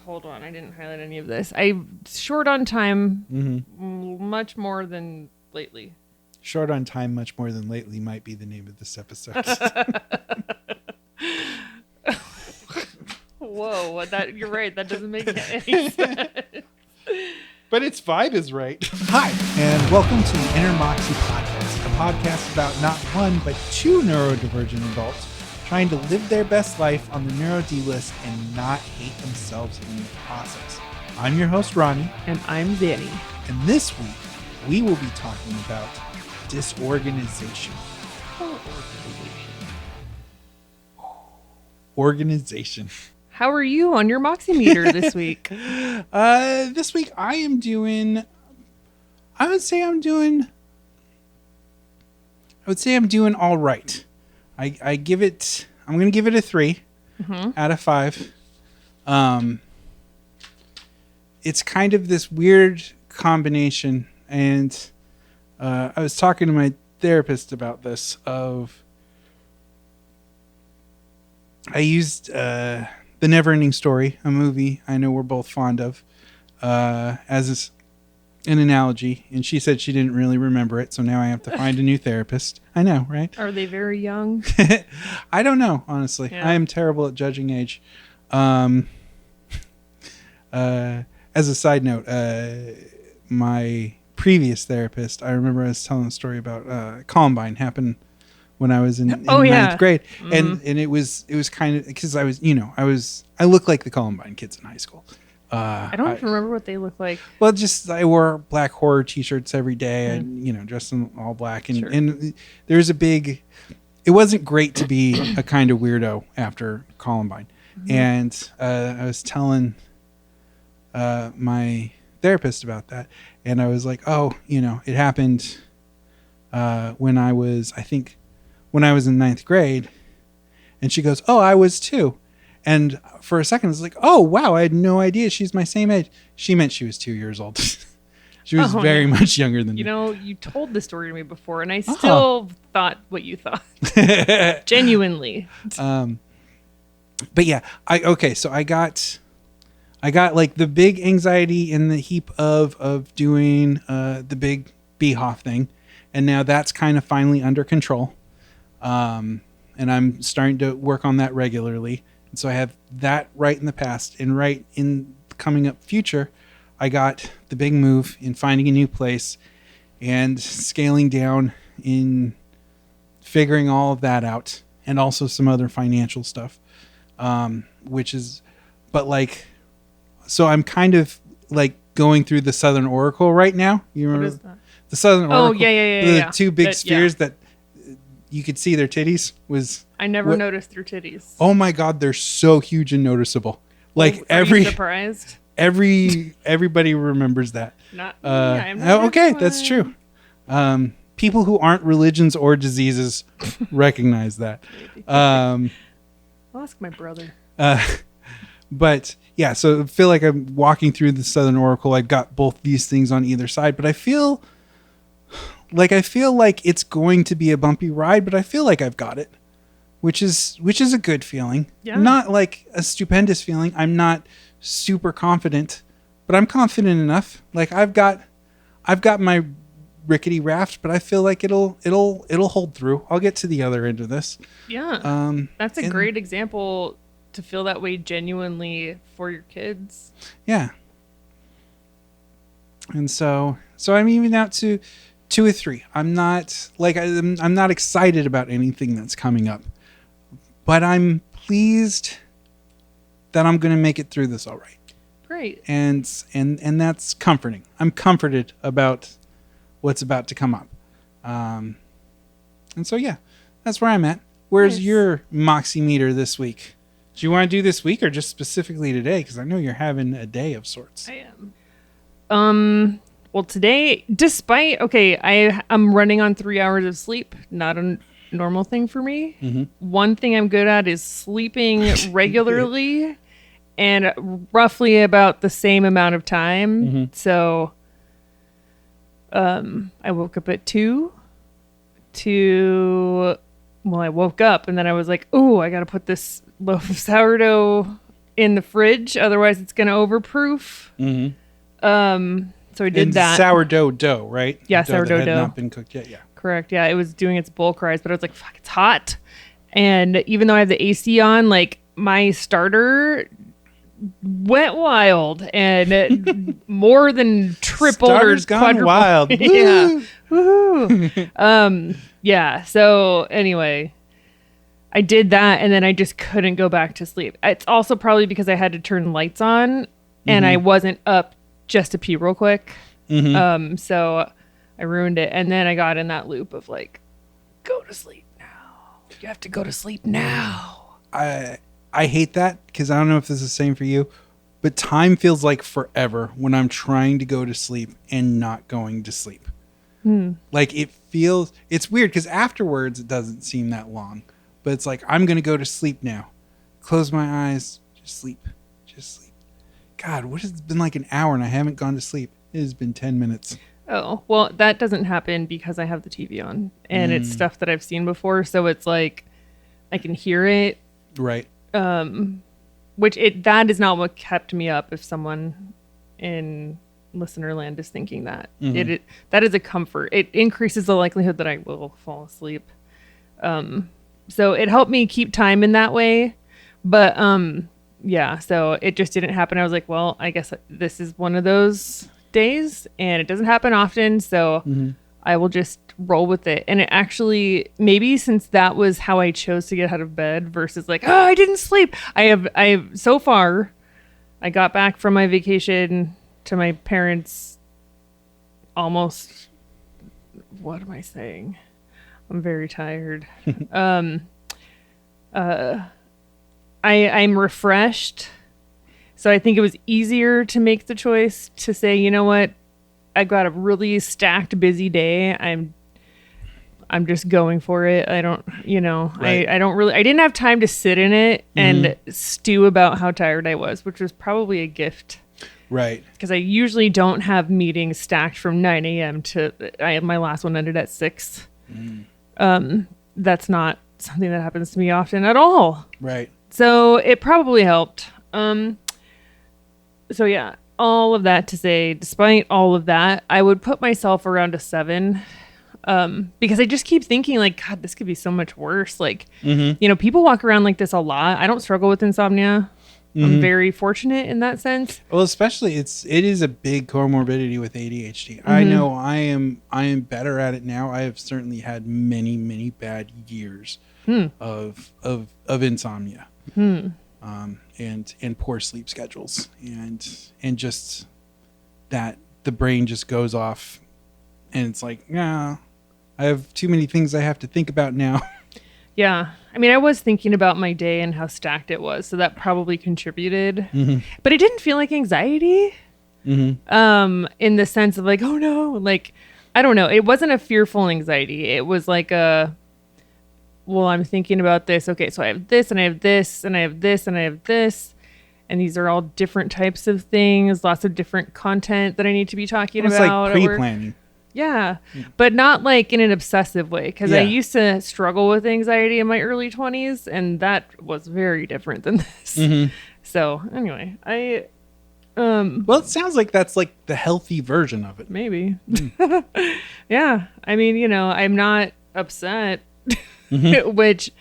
hold on. I didn't highlight any of this. I'm short on time, much more than lately. Short on time, much more than lately might be the name of this episode. Whoa, you're right. That doesn't make any sense. But its vibe is right. Hi, and welcome to the Inner Moxie podcast, a podcast about not one, but two neurodivergent adults trying to live their best life on the Neuro D list and not hate themselves in the process. I'm your host, Ronnie. And I'm Zanny. And this week, we will be talking about disorganization. Organization. How are you on your Moxie meter this week? This week I am doing, I would say I'm doing all right. I'm going to give it a 3 out of 5. It's kind of this weird combination. And, I was talking to my therapist about this I used, The Never-Ending Story, a movie I know we're both fond of, as an analogy. And she said she didn't really remember it, so now I have to find a new therapist. I know, right? Are they very young? I don't know, honestly. Yeah. I am terrible at judging age. As a side note, my previous therapist, I remember I was telling a story about Columbine happened when I was in ninth grade. And it was kind of, because I looked like the Columbine kids in high school. I don't even remember what they look like. Well, just I wore black horror t-shirts every day and, dressed in all black. And, Sure. and there's it wasn't great to be a kind of weirdo after Columbine. And I was telling my therapist about that. And I was like, it happened when I was in ninth grade. And she goes, oh, I was too. And for a second, I was like, oh, wow, I had no idea she's my same age. She meant she was 2 years old. She was very much younger than me. You told the story to me before, and I still thought what you thought. Genuinely. But yeah, so I got like the big anxiety in the heap of doing the big BHOF thing. And now that's kind of finally under control. And I'm starting to work on that regularly. And so I have that right in the past, and right in the coming up future, I got the big move in finding a new place and scaling down in figuring all of that out, and also some other financial stuff, so I'm kind of like going through the Southern Oracle right now. You remember What is that? The Southern Oracle? Oh, yeah. The two big spheres that you could see their titties I never noticed their titties. Oh my God, they're so huge and noticeable. Like Are you surprised? Everybody remembers that. Not me. I'm not okay, everyone. that's true. People who aren't religions or diseases recognize that. I'll ask my brother. But yeah, so I feel like I'm walking through the Southern Oracle. I've got both these things on either side, but I feel like it's going to be a bumpy ride, but I feel like I've got it, which is a good feeling. Yeah. Not like a stupendous feeling. I'm not super confident, but I'm confident enough. Like I've got my rickety raft, but I feel like it'll hold through. I'll get to the other end of this. Yeah. That's a great example to feel that way genuinely for your kids. Yeah. And so I'm even out to 2 or 3. I'm not excited about anything that's coming up, but I'm pleased that I'm going to make it through this all right. Great. And that's comforting. I'm comforted about what's about to come up. And so, yeah, that's where I'm at. Where's your Moxie meter this week? Do you want to do this week or just specifically today? Because I know you're having a day of sorts. I am. Well, today, I'm running on 3 hours of sleep. Not a normal thing for me. Mm-hmm. One thing I'm good at is sleeping regularly and roughly about the same amount of time. Mm-hmm. So, I woke up at 2. I woke up and then I was like, oh, I got to put this loaf of sourdough in the fridge. Otherwise, it's going to overproof. So I did and that. Sourdough dough, right? Yeah, The sourdough that had dough. not been cooked yet. Yeah. Correct. Yeah, it was doing its bull cries, but I was like, fuck, it's hot. And even though I have the AC on, like my starter went wild and it more than tripled Starter's or gone quadrupled. wild. Yeah. Woohoo. Yeah. So anyway, I did that and then I just couldn't go back to sleep. It's also probably because I had to turn lights on and I wasn't up just to pee real quick. So I ruined it. And then I got in that loop of like, go to sleep now. You have to go to sleep now. I hate that because I don't know if this is the same for you, but time feels like forever when I'm trying to go to sleep and not going to sleep. Like it's weird because afterwards it doesn't seem that long, but it's like, I'm going to go to sleep now. Close my eyes, just sleep. God, what has it been like an hour and I haven't gone to sleep? It has been 10 minutes. Oh, well, that doesn't happen because I have the TV on and it's stuff that I've seen before. So it's like, I can hear it. Right. That is not what kept me up. If someone in listener land is thinking that that is a comfort. It increases the likelihood that I will fall asleep. So it helped me keep time in that way. But, yeah, so it just didn't happen. I was like, well, I guess this is one of those days and it doesn't happen often. So I will just roll with it. And it actually, maybe since that was how I chose to get out of bed versus like, oh, I didn't sleep. I so far, I got back from my vacation to my parents almost, what am I saying? I'm very tired. I'm refreshed. So I think it was easier to make the choice to say, you know what? I got a really stacked, busy day. I'm just going for it. I don't, right. I didn't have time to sit in it and stew about how tired I was, which was probably a gift. Right. Because I usually don't have meetings stacked from 9 a.m. My last one ended at 6. That's not something that happens to me often at all. Right. So it probably helped. So yeah, all of that to say, despite all of that, I would put myself around a 7. Because I just keep thinking like, God, this could be so much worse. Like, people walk around like this a lot. I don't struggle with insomnia. I'm very fortunate in that sense. Well, especially it is a big comorbidity with ADHD. I know I am better at it now. I have certainly had many, many bad years of insomnia. And poor sleep schedules and just that the brain just goes off and it's like, yeah, I have too many things I have to think about now. Yeah. I mean, I was thinking about my day and how stacked it was, so that probably contributed. But it didn't feel like anxiety. In the sense of like, oh no, like, I don't know. It wasn't a fearful anxiety. It was like well, I'm thinking about this. Okay, so I have this and I have this and I have this and I have this. And these are all different types of things, lots of different content that I need to be talking about. It's like pre-planning. Yeah, but not like in an obsessive way. Because I used to struggle with anxiety in my early 20s, and that was very different than this. So anyway, well, it sounds like that's like the healthy version of it. Maybe. Yeah, I mean, I'm not upset. Which,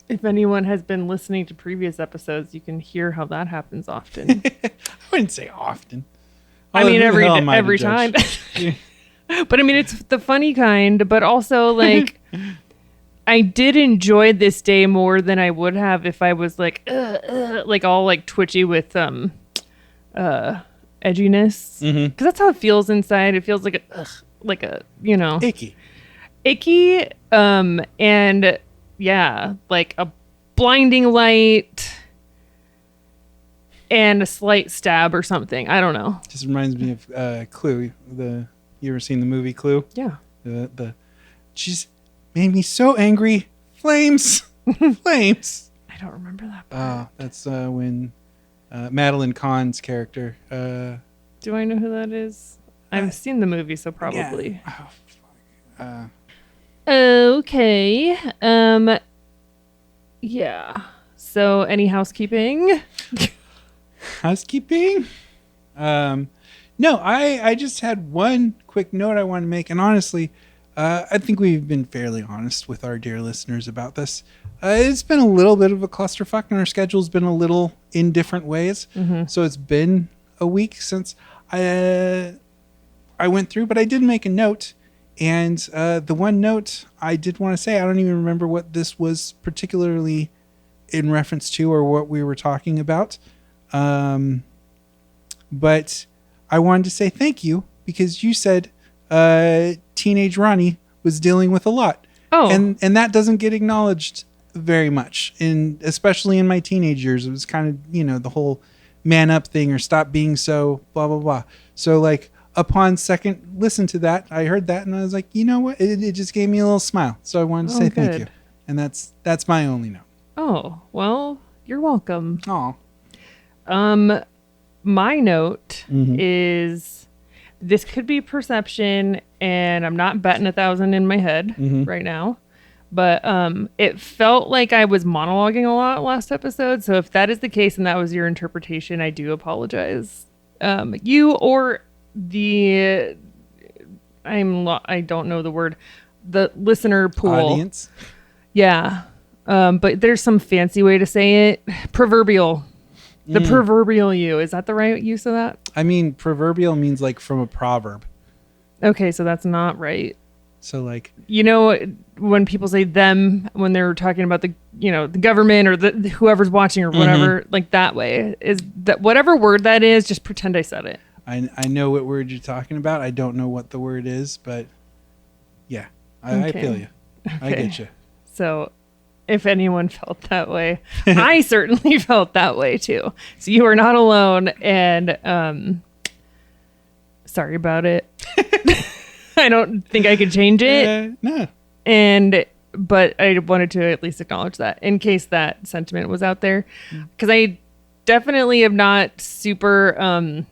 if anyone has been listening to previous episodes, you can hear how that happens often. I wouldn't say often. I mean, every time. But I mean, it's the funny kind, but also like, I did enjoy this day more than I would have if I was like all like twitchy with edginess. Because that's how it feels inside. It feels like icky. And yeah, like a blinding light and a slight stab or something. I don't know. Just reminds me of Clue. You ever seen the movie Clue? Yeah. She's made me so angry. Flames. Flames. I don't remember that part. That's when Madeline Kahn's character. Do I know who that is? I've seen the movie, so probably. Yeah. Okay. Yeah. So any housekeeping? Housekeeping? No, I just had one quick note I want to make. And honestly, I think we've been fairly honest with our dear listeners about this. It's been a little bit of a clusterfuck, and our schedule's been a little in different ways. So it's been a week since I went through, but I did make a note. And the one note I did want to say, I don't even remember what this was particularly in reference to or what we were talking about. But I wanted to say thank you because you said teenage Ronnie was dealing with a lot. Oh. And that doesn't get acknowledged very much, especially in my teenage years. It was kind of, the whole man up thing or stop being so blah, blah, blah. So like upon second listen to that, I heard that and I was like, you know what? It just gave me a little smile. So I wanted to say thank you. And that's my only note. Oh, well, you're welcome. Aw. My note is this could be perception, and I'm not batting 1,000 in my head right now, but it felt like I was monologuing a lot last episode. So if that is the case and that was your interpretation, I do apologize. You or I don't know the word, the listener pool. Audience? Yeah. But there's some fancy way to say it. Proverbial. The proverbial you. Is that the right use of that? I mean, proverbial means like from a proverb. Okay, so that's not right. So like, when people say them, when they're talking about the government or the whoever's watching or whatever, like that way, is that whatever word that is, just pretend I said it. I know what word you're talking about. I don't know what the word is, but yeah, I feel you. Okay. I get you. So if anyone felt that way, I certainly felt that way too. So you are not alone, and sorry about it. I don't think I could change it. No. But I wanted to at least acknowledge that in case that sentiment was out there, because I definitely am not super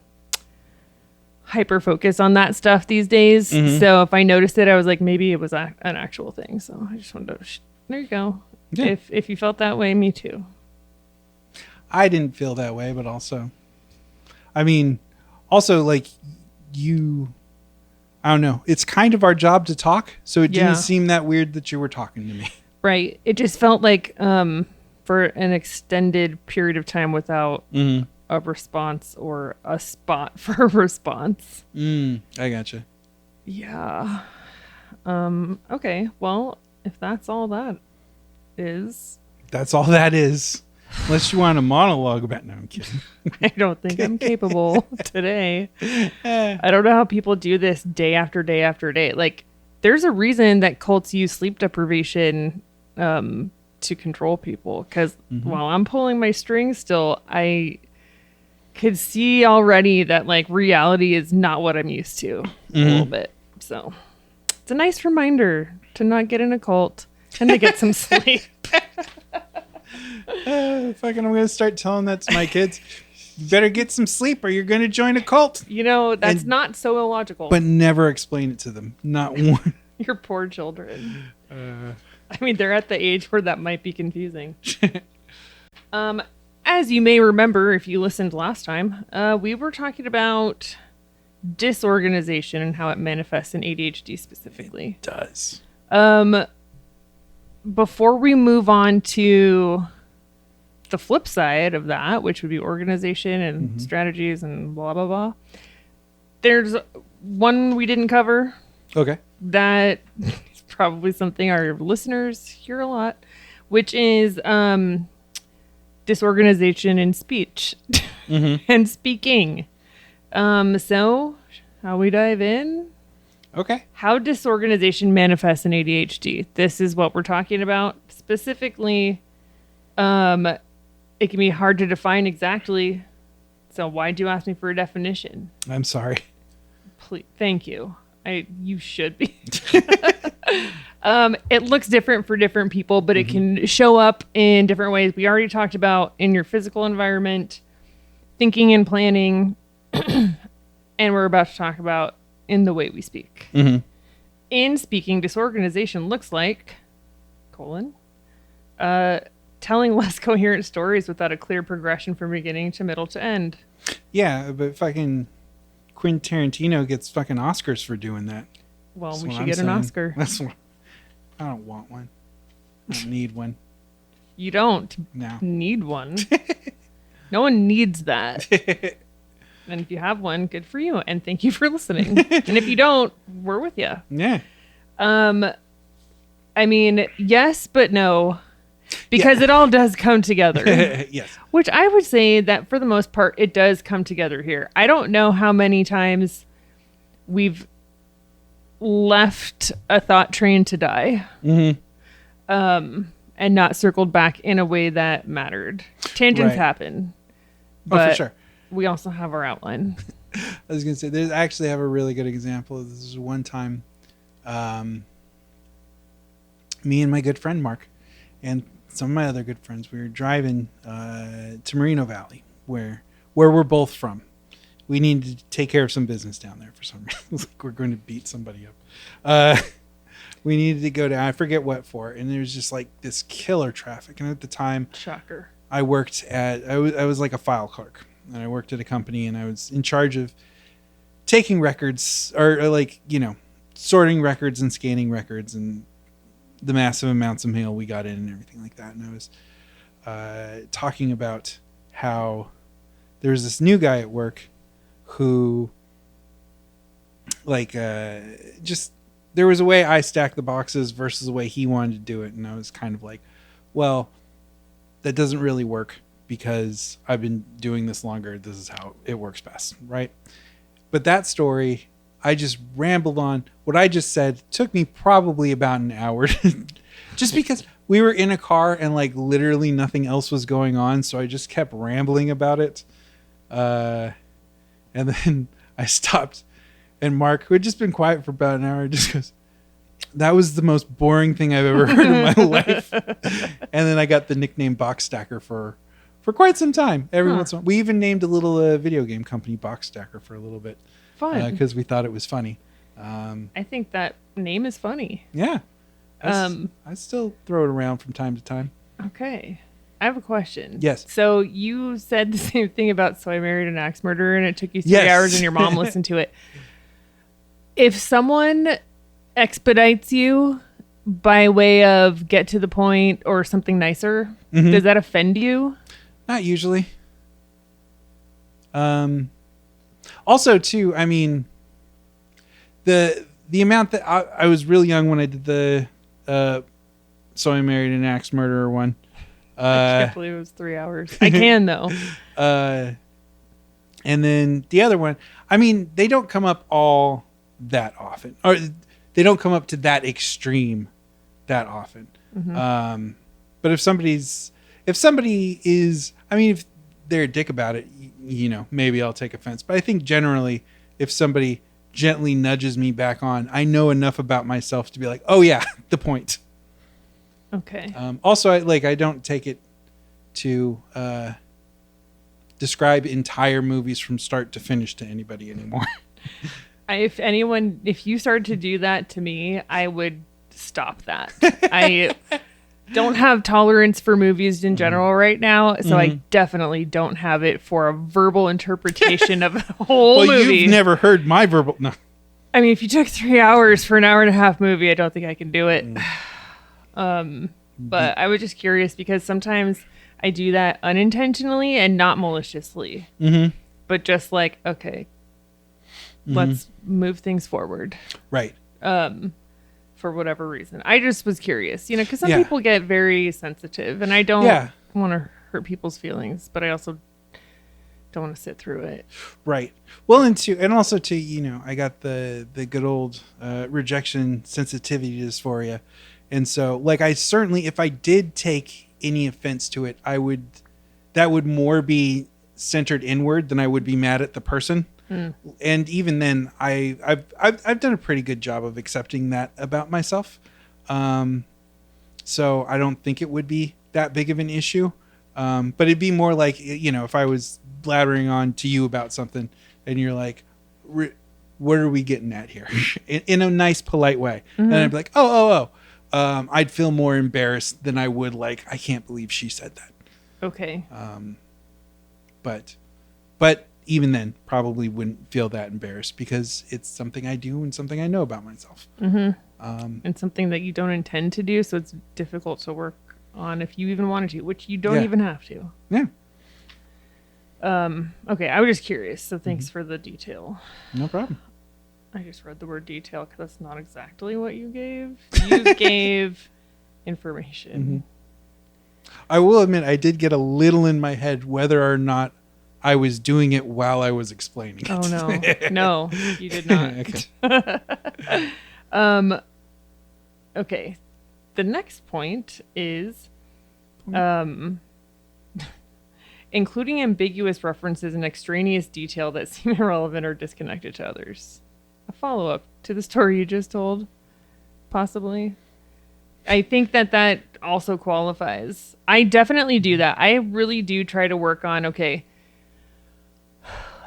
hyper focused on that stuff these days. So if I noticed it, I was like, maybe it was an actual thing. So I just wanted to. There you go. Yeah. If you felt that way, me too. I didn't feel that way, but also like I don't know. It's kind of our job to talk, so it didn't seem that weird that you were talking to me. Right. It just felt like for an extended period of time without a response or a spot for a response. I gotcha. Yeah. Okay. Well, if that's all that is. That's all that is. Unless you want a monologue about... No, I'm kidding. I don't think I'm capable today. I don't know how people do this day after day after day. Like, there's a reason that cults use sleep deprivation to control people. Because while I'm pulling my strings still, I could see already that, like, reality is not what I'm used to a little bit. So, it's a nice reminder to not get in a cult and to get some sleep. I'm going to start telling that to my kids. You better get some sleep or you're going to join a cult. That's not so illogical. But never explain it to them. Not one. Your poor children. They're at the age where that might be confusing. As you may remember, if you listened last time, we were talking about disorganization and how it manifests in ADHD specifically. It does. Before we move on to the flip side of that, which would be organization and strategies and blah, blah, blah, there's one we didn't cover. Okay. That is probably something our listeners hear a lot, which is disorganization in speech and speaking. So shall we dive in? Okay. How disorganization manifests in ADHD. This is what we're talking about. Specifically, it can be hard to define exactly. So why'd you ask me for a definition? I'm sorry. Please, thank you. You should be. It looks different for different people, but it can show up in different ways. We already talked about in your physical environment, thinking and planning, and we're about to talk about in the way we speak. In speaking, disorganization looks like, telling less coherent stories without a clear progression from beginning to middle to end. Yeah, but fucking Quentin Tarantino gets fucking Oscars for doing that. Well, That's we what should I'm get an saying. Oscar. That's what, I don't want one. I don't need one. You don't No. need one. No one needs that. And if you have one, good for you. And thank you for listening. And if you don't, we're with you. Yeah. I mean, yes, but no. Because it all does come together. Yes. Which I would say that for the most part, it does come together here. I don't know how many times we've left a thought train to die. Mm-hmm. And not circled back in a way that mattered. Tangents happen. But for sure. We also have our outline. I was going to say, there's actually have a really good example. This is one time, me and my good friend Mark and some of my other good friends, we were driving to Merino Valley, where we're both from. We needed to take care of some business down there for some reason. Like we're going to beat somebody up. We needed to go down, I forget what for, and there was just like this killer traffic. And at the time, shocker, I was like a file clerk, and I worked at a company, and I was in charge of taking records or like, you know, sorting records and scanning records and the massive amounts of mail we got in and everything like that. And I was talking about how there was this new guy at work who like just there was a way I stacked the boxes versus the way he wanted to do it. And I was kind of like, well, that doesn't really work because I've been doing this longer. This is how it works best, right? But that story, I just rambled on. What I just said took me probably about an hour just because we were in a car and like literally nothing else was going on. So I just kept rambling about it. And then I stopped, and Mark, who had just been quiet for about an hour, just goes, "That was the most boring thing I've ever heard in my life." And then I got the nickname Box Stacker for quite some time. Every once in a while. We even named a little video game company Box Stacker for a little bit. Fun. Because we thought it was funny. I think that name is funny. Yeah. I still throw it around from time to time. Okay. I have a question. Yes. So you said the same thing about So I Married an Axe Murderer, and it took you 3 hours and your mom listened to it. If someone expedites you by way of get to the point or something nicer, does that offend you? Not usually. Also, too, I mean, the amount that I was really young when I did the So I Married an Axe Murderer one. I can't believe it was 3 hours. I can, though. And then the other one, I mean, they don't come up all that often. Or they don't come up to that extreme that often. But if somebody is, I mean, if they're a dick about it, you know, maybe I'll take offense. But I think generally, if somebody gently nudges me back on, I know enough about myself to be like, oh yeah, the point. Okay. Also, I don't take it to describe entire movies from start to finish to anybody anymore. If you started to do that to me, I would stop that. I don't have tolerance for movies in general right now, so I definitely don't have it for a verbal interpretation of a whole movie. You've never heard my verbal... No. I mean, if you took 3 hours for an hour and a half movie, I don't think I can do it. But I was just curious because sometimes I do that unintentionally and not maliciously. But just like, okay, let's move things forward. Right. For whatever reason. I just was curious, you know, because some people get very sensitive and I don't want to hurt people's feelings, but I also don't want to sit through it. Right. Well, and also too, you know, I got the good old rejection sensitivity dysphoria. And so, like, I certainly, if I did take any offense to it, that would more be centered inward than I would be mad at the person. And even then, I've done a pretty good job of accepting that about myself. So I don't think it would be that big of an issue. But it'd be more like, you know, if I was blathering on to you about something and you're like, what are we getting at here? in a nice, polite way. And I'd be like, I'd feel more embarrassed than I would like, I can't believe she said that. Okay. But even then, probably wouldn't feel that embarrassed because it's something I do and something I know about myself. And something that you don't intend to do, so it's difficult to work on if you even wanted to, which you don't even have to. Yeah. Okay, I was just curious, so thanks for the detail. No problem. I just read the word detail because that's not exactly what you gave. You gave information. I will admit I did get a little in my head whether or not I was doing it while I was explaining it. Oh, no. No, you did not. Okay. Okay. The next point is including ambiguous references and extraneous detail that seem irrelevant or disconnected to others. A follow-up to the story you just told, possibly. I think that also qualifies. I definitely do that. I really do try to work on, okay,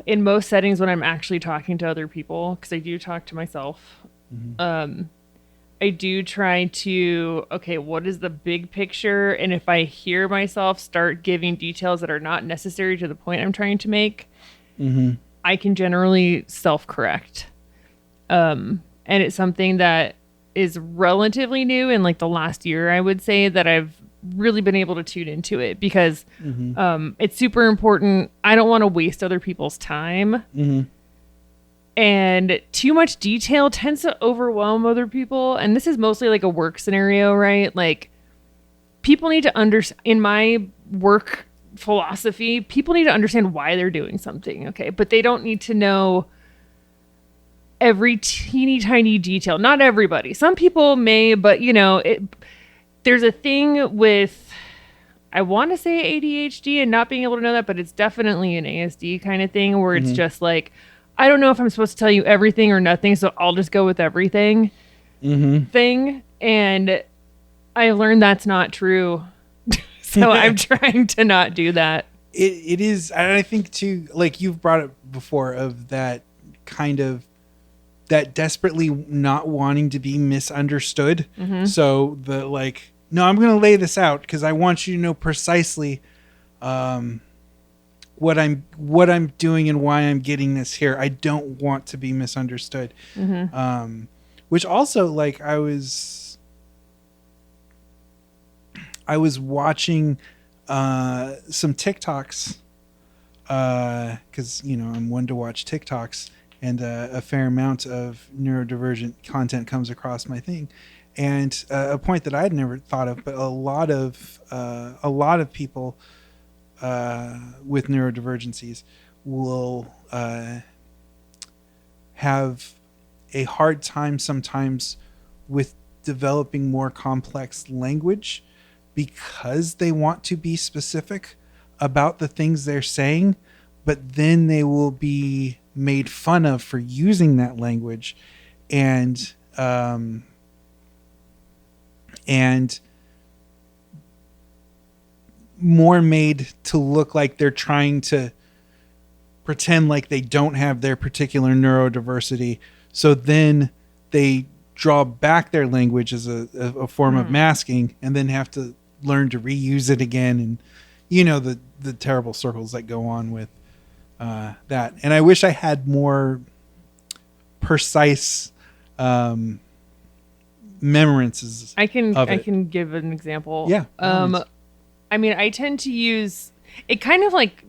in most settings when I'm actually talking to other people, because I do talk to myself, I do try to, okay, what is the big picture? And if I hear myself start giving details that are not necessary to the point I'm trying to make, I can generally self-correct. And it's something that is relatively new in like the last year, I would say, that I've really been able to tune into it because it's super important. I don't want to waste other people's time. And too much detail tends to overwhelm other people. And this is mostly like a work scenario, right? Like people need to understand, in my work philosophy, people need to understand why they're doing something. Okay. But they don't need to know every teeny tiny detail. Not everybody. Some people may, but you know, there's a thing with, I want to say ADHD and not being able to know that, but it's definitely an ASD kind of thing where it's just like, I don't know if I'm supposed to tell you everything or nothing, so I'll just go with everything thing. And I learned that's not true. So I'm trying to not do that. It is, and I think too, like you've brought it before, of that kind of, that desperately not wanting to be misunderstood. So the like, no, I'm going to lay this out because I want you to know precisely what I'm doing and why I'm getting this here. I don't want to be misunderstood. Which also, like, I was watching some TikToks because you know I'm one to watch TikToks, and a fair amount of neurodivergent content comes across my thing. And a point that I'd never thought of, but a lot of people with neurodivergencies will have a hard time sometimes with developing more complex language because they want to be specific about the things they're saying, but then they will be made fun of for using that language, and more made to look like they're trying to pretend like they don't have their particular neurodiversity. So then they draw back their language as a form of masking, and then have to learn to reuse it again. And you know, the terrible circles that go on with that. And I wish I had more precise memorances. I can give an example. Yeah. I mean, I tend to use it kind of like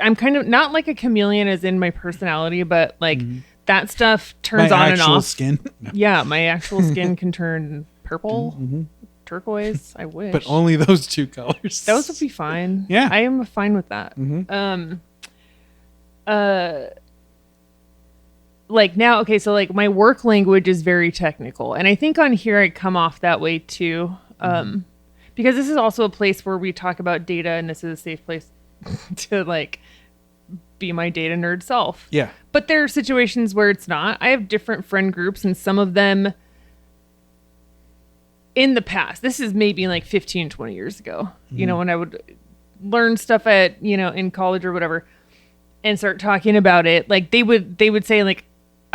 I'm kind of not like a chameleon as in my personality, but like that stuff turns on and off. Skin. No. Yeah, my actual skin can turn purple, turquoise. I wish, but only those two colors. Those would be fine. Yeah, I am fine with that. Like now, okay, so like my work language is very technical, and I think on here I come off that way too. Because this is also a place where we talk about data, and this is a safe place to like be my data nerd self. Yeah. But there are situations where it's not. I have different friend groups, and some of them in the past, this is maybe like 15, 20 years ago, you know, when I would learn stuff at, you know, in college or whatever and start talking about it. Like they would say like,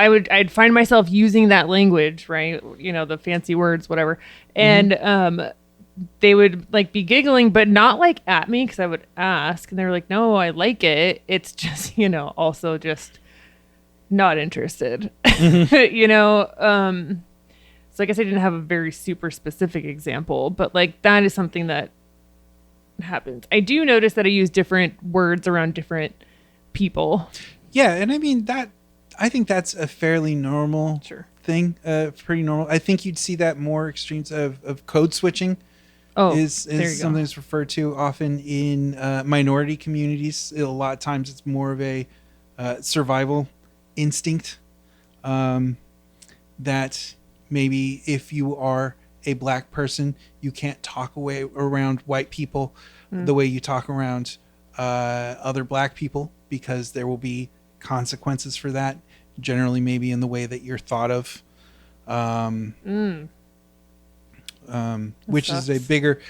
I'd find myself using that language, right? You know, the fancy words, whatever. And they would like be giggling, but not like at me, because I would ask, and they were like, "No, I like it. It's just, you know, also just not interested." You know. So I guess I didn't have a very super specific example, but like that is something that happens. I do notice that I use different words around different people. Yeah, and I mean I think that's a fairly normal thing. Pretty normal. I think you'd see that more extremes of code switching. Is something that's referred to often in minority communities. A lot of times it's more of a survival instinct that maybe if you are a black person, you can't talk around white people the way you talk around other black people, because there will be consequences for that, generally maybe in the way that you're thought of. Which is a bigger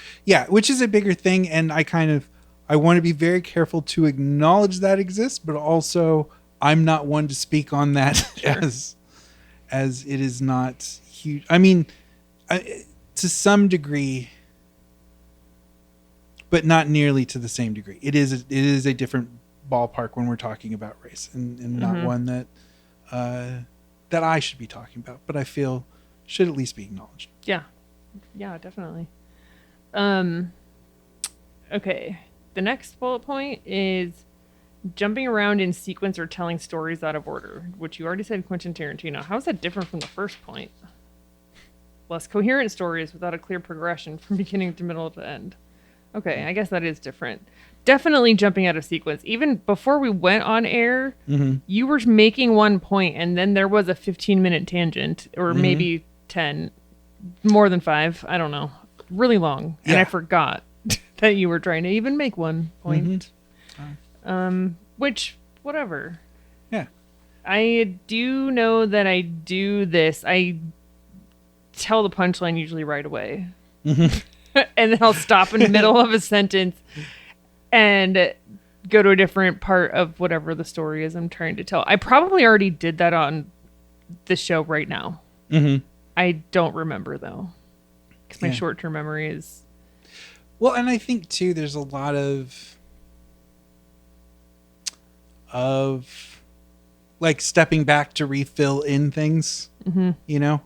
thing. And I want to be very careful to acknowledge that exists, but also I'm not one to speak on that as it is not huge. I mean, to some degree, but not nearly to the same degree. It is a different ballpark when we're talking about race, and not one that I should be talking about, but I feel should at least be acknowledged. Yeah, definitely. Okay. The next bullet point is jumping around in sequence or telling stories out of order, which you already said Quentin Tarantino. How is that different from the first point? Less coherent stories without a clear progression from beginning to middle to end. Okay, I guess that is different. Definitely jumping out of sequence. Even before we went on air, you were making one point, and then there was a 15-minute tangent, or maybe 10, more than 5. I don't know. Really long. And I forgot that you were trying to even make one point. Which, whatever. Yeah. I do know that I do this. I tell the punchline usually right away. And then I'll stop in the middle of a sentence and go to a different part of whatever the story is I'm trying to tell. I probably already did that on the show right now. I don't remember, though, because my short-term memory is... Well, and I think, too, there's a lot of like stepping back to refill in things, you know,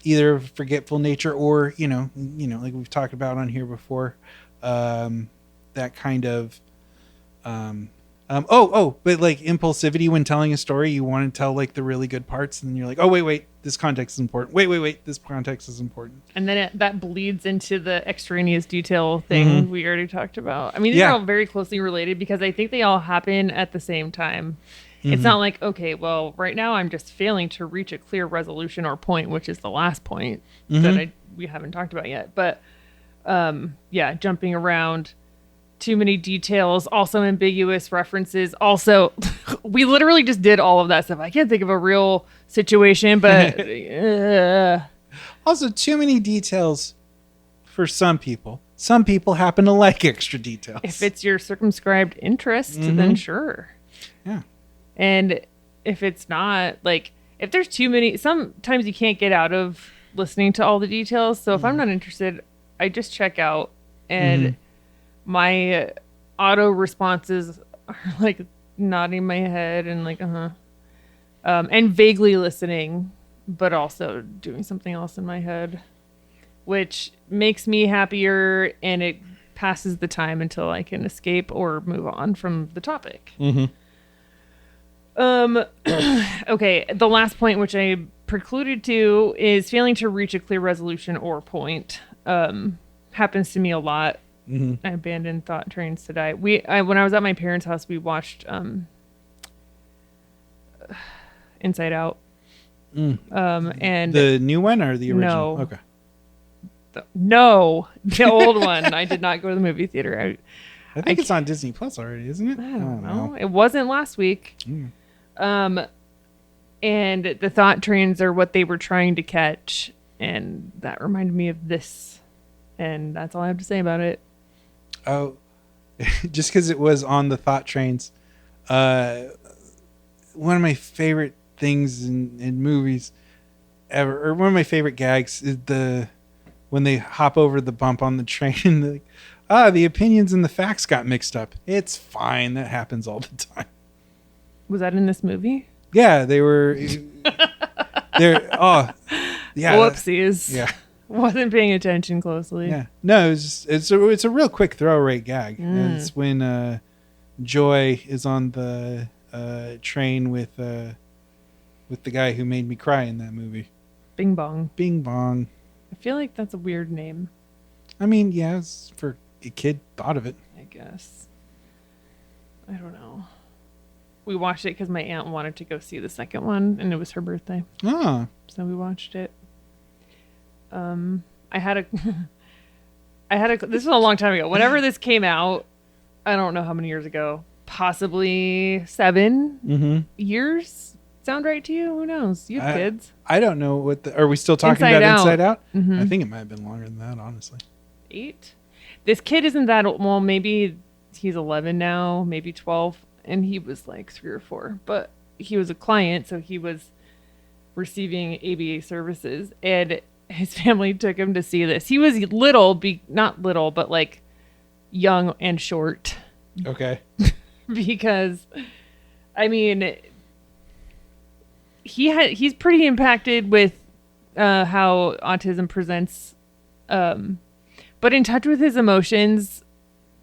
either forgetful nature or, you know, like we've talked about on here before, that kind of, but like impulsivity when telling a story, you want to tell like the really good parts, and you're like, oh, wait, this context is important. Wait, this context is important. And then that bleeds into the extraneous detail thing we already talked about. I mean, these are all very closely related because I think they all happen at the same time. It's not like, okay, well, right now I'm just failing to reach a clear resolution or point, which is the last point that we haven't talked about yet. But jumping around, too many details, also ambiguous references. Also, we literally just did all of that stuff. I can't think of a real situation, but also too many details for some people. Some people happen to like extra details. If it's your circumscribed interest, then sure. Yeah. And if it's not, like, if there's too many, sometimes you can't get out of listening to all the details. So if I'm not interested, I just check out, and my auto responses are like nodding my head and like, and vaguely listening, but also doing something else in my head, which makes me happier, and it passes the time until I can escape or move on from the topic. Okay, the last point, which I precluded to, is failing to reach a clear resolution or point. Happens to me a lot. I abandoned thought trains to die. When I was at my parents' house, we watched Inside Out. And the new one or the original? No. Okay. The old one. I did not go to the movie theater. I think it's on Disney Plus already, isn't it? I don't know. It wasn't last week. And the thought trains are what they were trying to catch, and that reminded me of this, and that's all I have to say about it. Oh, just because it was on the thought trains, one of my favorite things in movies ever, or one of my favorite gags is when they hop over the bump on the train and they're like, the opinions and the facts got mixed up. It's fine. That happens all the time. Was that in this movie? Yeah, they were. They're yeah. Whoopsies. Yeah. Wasn't paying attention closely. Yeah. No, it's a real quick throwaway gag. And it's when Joy is on the train with the guy who made me cry in that movie. Bing Bong. Bing Bong. I feel like that's a weird name. I mean, yeah, it's for a kid thought of it. I guess. I don't know. We watched it because my aunt wanted to go see the second one, and it was her birthday. Oh. So we watched it. I had a this was a long time ago. Whenever this came out, I don't know how many years ago, possibly 7 years. Sound right to you? Who knows? You have kids. I don't know are we still talking Inside about Out. Inside Out? Mm-hmm. I think it might have been longer than that, honestly. 8. This kid isn't that old. Well, maybe he's 11 now, maybe 12, and he was like 3 or 4. But he was a client, so he was receiving ABA services, and his family took him to see this. He was little, not little, but like young and short. Okay. Because, I mean, he's pretty impacted with how autism presents, but in touch with his emotions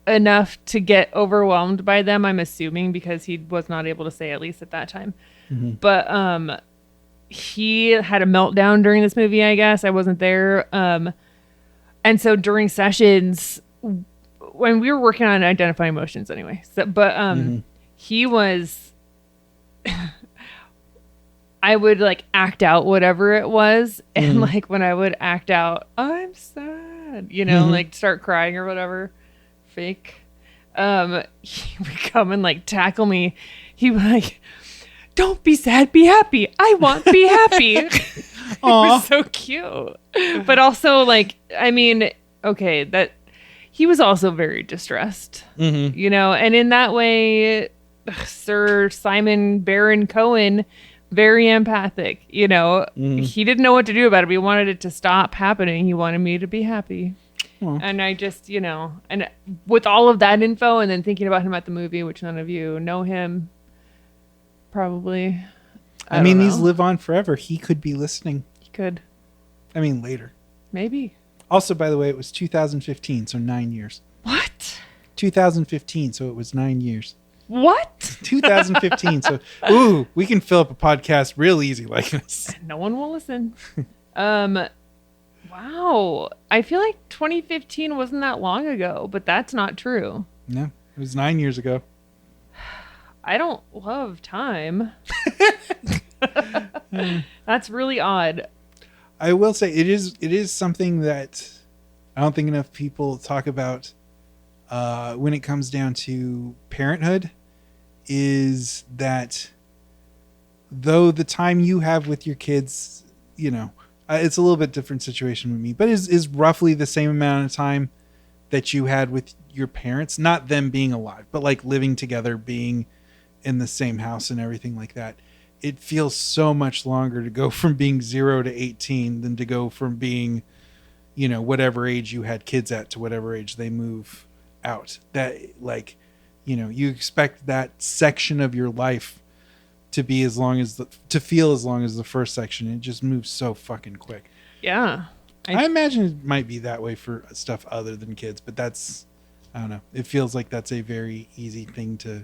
enough to get overwhelmed by them, I'm assuming, because he was not able to say, at least at that time. Mm-hmm. But he had a meltdown during this movie, I guess. I wasn't there. And so during sessions, when we were working on identifying emotions anyway, he was, I would like act out whatever it was. And like when I would act out, I'm sad, like start crying or whatever, fake. He would come and like tackle me. He would like, don't be sad, be happy. I want to be happy. It was so cute. But also like, I mean, okay, that he was also very distressed, and in that way, Sir Simon Baron Cohen, very empathic, he didn't know what to do about it. But he wanted it to stop happening. He wanted me to be happy. And I just, and with all of that info and then thinking about him at the movie, which none of you know him, probably. I mean, these live on forever. He could be listening. He could. I mean, later. Maybe. Also, by the way, it was 2015, so 9 years. What? 2015, so it was 9 years. What? 2015, so, we can fill up a podcast real easy like this. No one will listen. Wow. I feel like 2015 wasn't that long ago, but that's not true. No, it was 9 years ago. I don't love time. That's really odd. I will say it is something that I don't think enough people talk about when it comes down to parenthood, is that though the time you have with your kids, it's a little bit different situation with me, but is roughly the same amount of time that you had with your parents, not them being alive, but like living together, being in the same house and everything like that. It feels so much longer to go from being 0 to 18 than to go from being, whatever age you had kids at to whatever age they move out. That like, you expect that section of your life to be to feel as long as the first section. It just moves so fucking quick. Yeah. I imagine it might be that way for stuff other than kids, but I don't know. It feels like that's a very easy thing to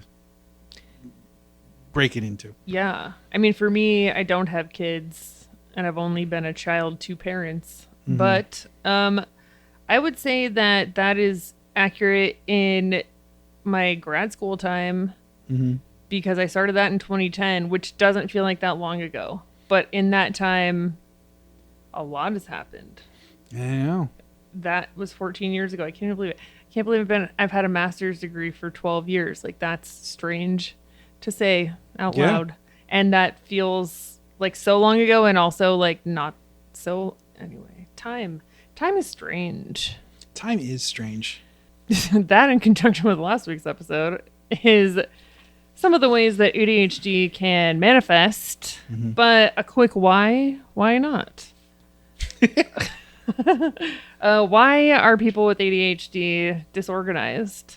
break it into. Yeah. I mean, for me, I don't have kids and I've only been a child to parents, but I would say that is accurate in my grad school time, because I started that in 2010, which doesn't feel like that long ago, but in that time a lot has happened. I know. That was 14 years ago. I can't believe it. I can't believe I've had a master's degree for 12 years. Like, that's strange to say out loud. And that feels like so long ago, and also like not so. Anyway, time is strange. Time is strange. That, in conjunction with last week's episode, is some of the ways that ADHD can manifest, but a quick why not? Why are people with ADHD disorganized?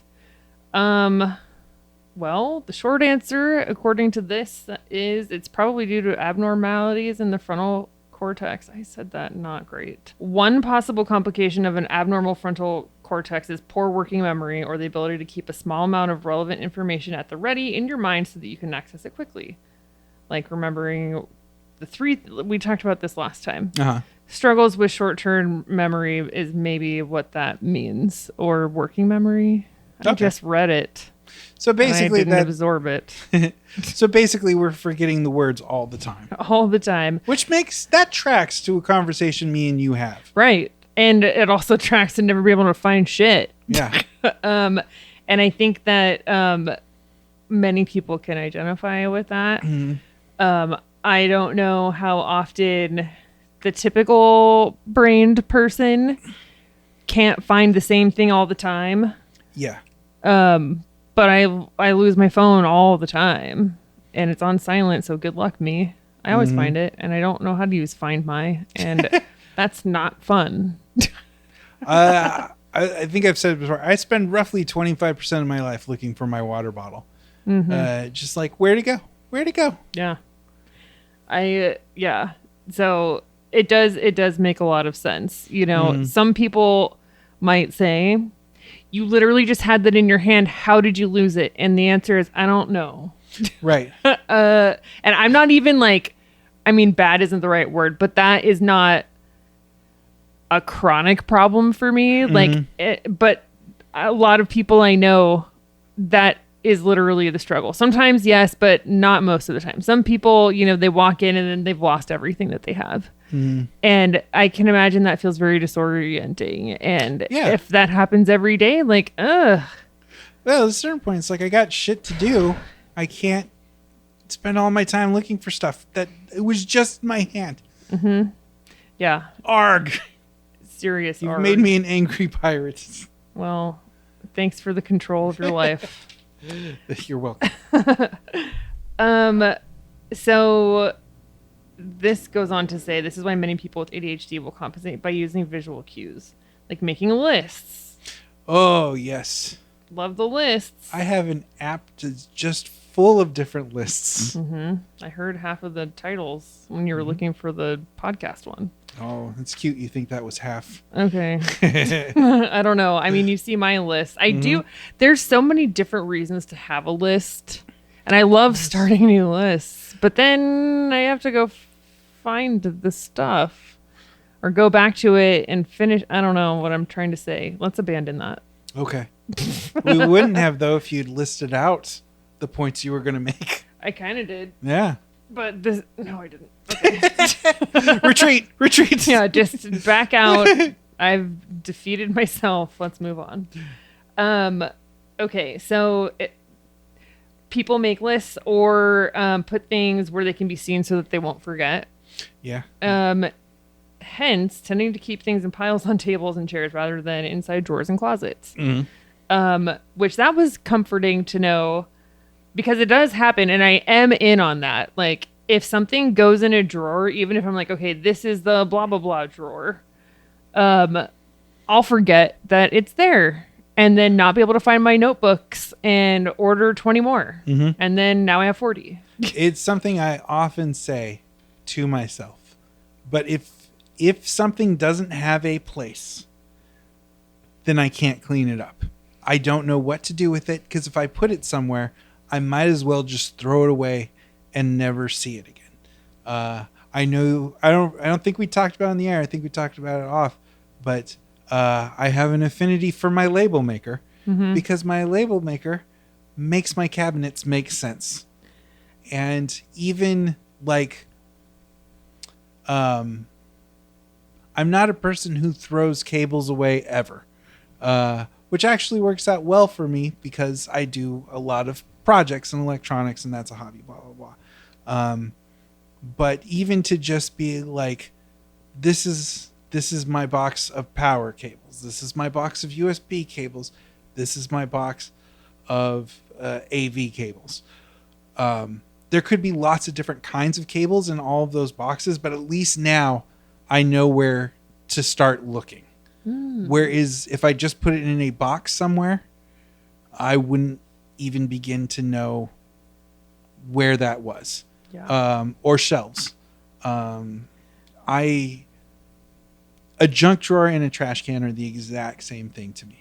Well, the short answer, according to this, is it's probably due to abnormalities in the frontal cortex. I said that not great. One possible complication of an abnormal frontal cortex is poor working memory or the ability to keep a small amount of relevant information at the ready in your mind so that you can access it quickly. Like remembering we talked about this last time. Struggles with short-term memory is maybe what that means, or working memory. I just read it. So basically, I didn't absorb it. So basically, we're forgetting the words all the time. All the time. Which makes that tracks to a conversation me and you have. Right. And it also tracks to never be able to find shit. Yeah. And I think that many people can identify with that. I don't know how often the typical brained person can't find the same thing all the time. Yeah. But I lose my phone all the time, and it's on silent, so good luck me. I always find it, and I don't know how to use Find My, and that's not fun. I think I've said it before. I spend roughly 25% of my life looking for my water bottle. Just like, where to go? Where to go? Yeah. Yeah. So it does make a lot of sense. You know, some people might say, you literally just had that in your hand. How did you lose it? And the answer is, I don't know. Right. And I'm not even like, I mean, bad isn't the right word, but that is not a chronic problem for me. But a lot of people I know, that is literally the struggle. Sometimes, yes, but not most of the time. Some people, you know, they walk in and then they've lost everything that they have. And I can imagine that feels very disorienting. And if that happens every day, like, ugh. Well, at a certain point, it's like, I got shit to do. I can't spend all my time looking for stuff that it was just my hand. Yeah. Arg. Serious You've arg. made me an angry pirate. Well, thanks for the control of your life. You're welcome. So this goes on to say, this is why many people with ADHD will compensate by using visual cues, like making lists. Oh, yes. Love the lists. I have an app that's just full of different lists. I heard half of the titles when you were looking for the podcast one. Oh, that's cute. You think that was half. Okay. I don't know. I mean, you see my list. I do. There's so many different reasons to have a list. And I love starting new lists. But then I have to go find the stuff or go back to it and finish. I don't know what I'm trying to say. Let's abandon that. Okay. We wouldn't have, though, if you'd listed out the points you were going to make. I kind of did. Yeah. But this, no, I didn't. Okay. Retreat. Yeah, just back out. I've defeated myself. Let's move on. Okay, so people make lists or put things where they can be seen so that they won't forget. Yeah. Hence, tending to keep things in piles on tables and chairs rather than inside drawers and closets. Which that was comforting to know, because it does happen, and I am in on that. Like, if something goes in a drawer, even if I'm like, okay, this is the blah, blah, blah drawer, I'll forget that it's there and then not be able to find my notebooks and order 20 more. And then now I have 40. It's something I often say to myself. But if something doesn't have a place, then I can't clean it up. I don't know what to do with it, because if I put it somewhere, I might as well just throw it away and never see it again. I don't think we talked about it on the air. I think we talked about it off, but I have an affinity for my label maker because my label maker makes my cabinets make sense. And even like, I'm not a person who throws cables away ever, which actually works out well for me because I do a lot of projects in electronics and that's a hobby, blah, blah, blah. But even to just be like, this is my box of power cables. This is my box of USB cables. This is my box of AV cables. There could be lots of different kinds of cables in all of those boxes, but at least now I know where to start looking. Whereas if I just put it in a box somewhere, I wouldn't even begin to know where that was. Or shelves. A junk drawer and a trash can are the exact same thing to me.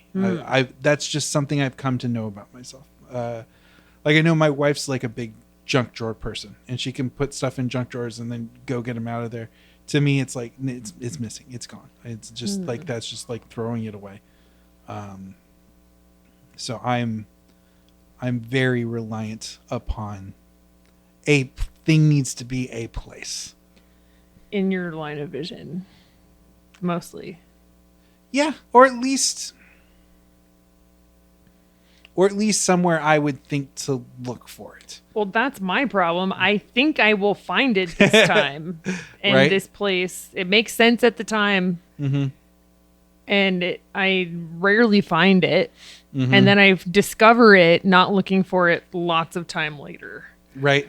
That's just something I've come to know about myself. Like I know my wife's like a big junk drawer person, and she can put stuff in junk drawers and then go get them out of there. To me, it's like it's missing. It's gone. It's just like that's just like throwing it away. So I'm very reliant upon a thing needs to be a place in your line of vision, mostly. Yeah, or at least somewhere I would think to look for it. Well, that's my problem. I think I will find it this time in this place. It makes sense at the time. And I rarely find it. And then I discover it, not looking for it lots of time later. Right.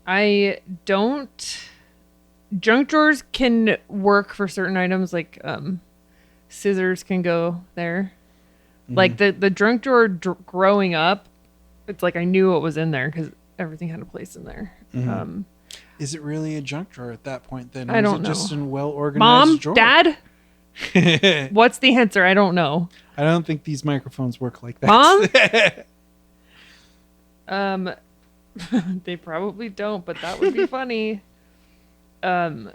I don't... Junk drawers can work for certain items, like scissors can go there. Like the junk drawer growing up, it's like I knew what was in there because everything had a place in there. Is it really a junk drawer at that point then? I don't know. Just a well-organized drawer? Dad? What's the answer? I don't know. I don't think these microphones work like that. Mom? They probably don't, but that would be funny. I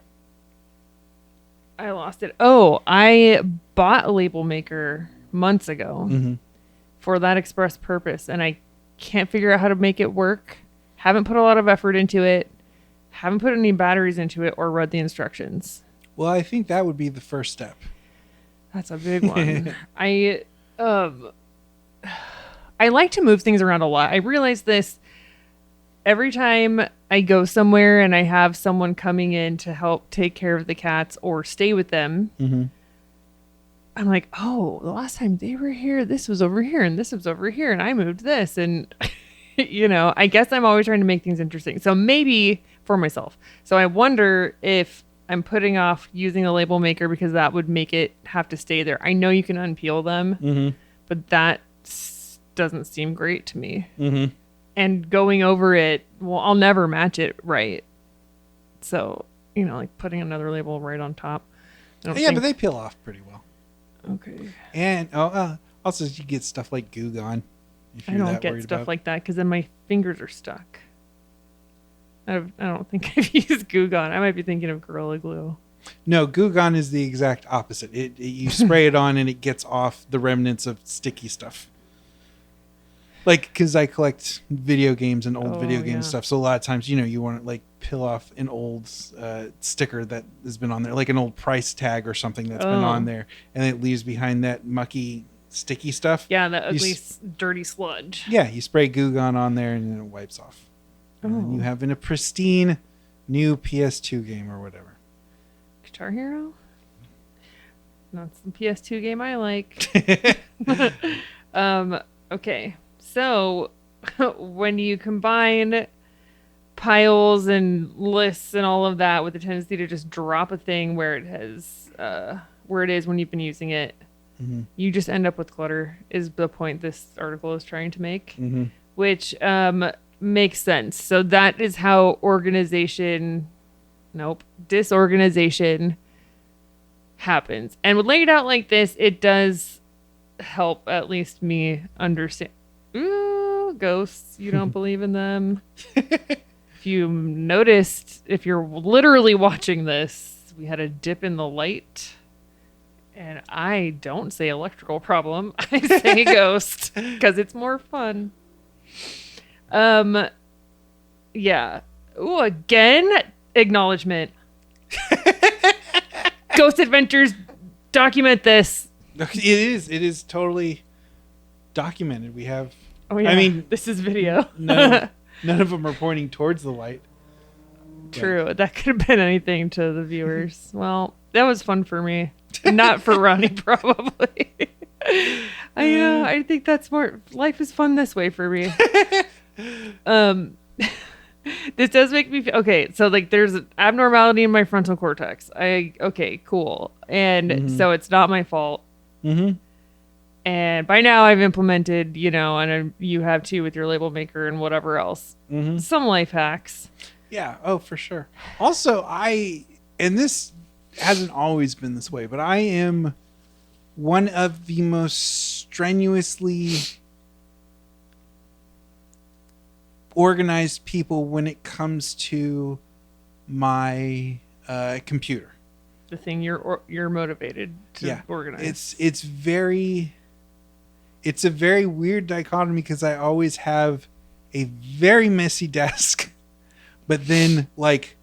lost it. Oh, I bought a label maker months ago for that express purpose, and I can't figure out how to make it work. Haven't put a lot of effort into it. Haven't put any batteries into it or read the instructions. Well, I think that would be the first step. That's a big one. I like to move things around a lot. I realize this every time I go somewhere and I have someone coming in to help take care of the cats or stay with them. I'm like, oh, the last time they were here, this was over here and this was over here and I moved this. And, I guess I'm always trying to make things interesting. So maybe for myself. So I wonder if I'm putting off using a label maker because that would make it have to stay there. I know you can unpeel them, but that doesn't seem great to me. And going over it, well, I'll never match it right. So, like putting another label right on top. But they peel off pretty well. Okay. And also you get stuff like Goo Gone. I don't get stuff like that because then my fingers are stuck. I don't think I've used Goo Gone. I might be thinking of Gorilla Glue. No, Goo Gone is the exact opposite. You spray it on and it gets off the remnants of sticky stuff. Like, because I collect video games and old video game stuff. So a lot of times, you want to like peel off an old sticker that has been on there, like an old price tag or something that's been on there. And it leaves behind that mucky, sticky stuff. Yeah, that ugly, dirty sludge. Yeah, you spray Goo Gone on there and then it wipes off. And then you have a pristine new PS2 game or whatever. Guitar Hero? That's the PS2 game I like. Okay. So when you combine piles and lists and all of that with the tendency to just drop a thing where it has where it is when you've been using it, you just end up with clutter is the point this article is trying to make, which makes sense. So that is how disorganization happens. And with laid out like this, it does help at least me understand. Ooh, ghosts, you don't believe in them. If you noticed, if you're literally watching this, we had a dip in the light. And I don't say electrical problem. I say ghost because it's more fun. Yeah. Ooh, again, acknowledgement. Ghost Adventures, document this. It is totally documented. We have. Oh yeah. I mean, this is video. None of them are pointing towards the light. True. But that could have been anything to the viewers. Well, that was fun for me. Not for Ronnie, probably. I think that's more. Life is fun this way for me. This does make me feel okay. So like, there's an abnormality in my frontal cortex. Okay, cool, and so it's not my fault. Mm-hmm. And by now I've implemented, you have too with your label maker and whatever else. Some life hacks. Yeah. Oh, for sure. Also, and this hasn't always been this way, but I am one of the most strenuously organized people when it comes to my computer. The thing you're motivated to organize. It's a very weird dichotomy because I always have a very messy desk, but then like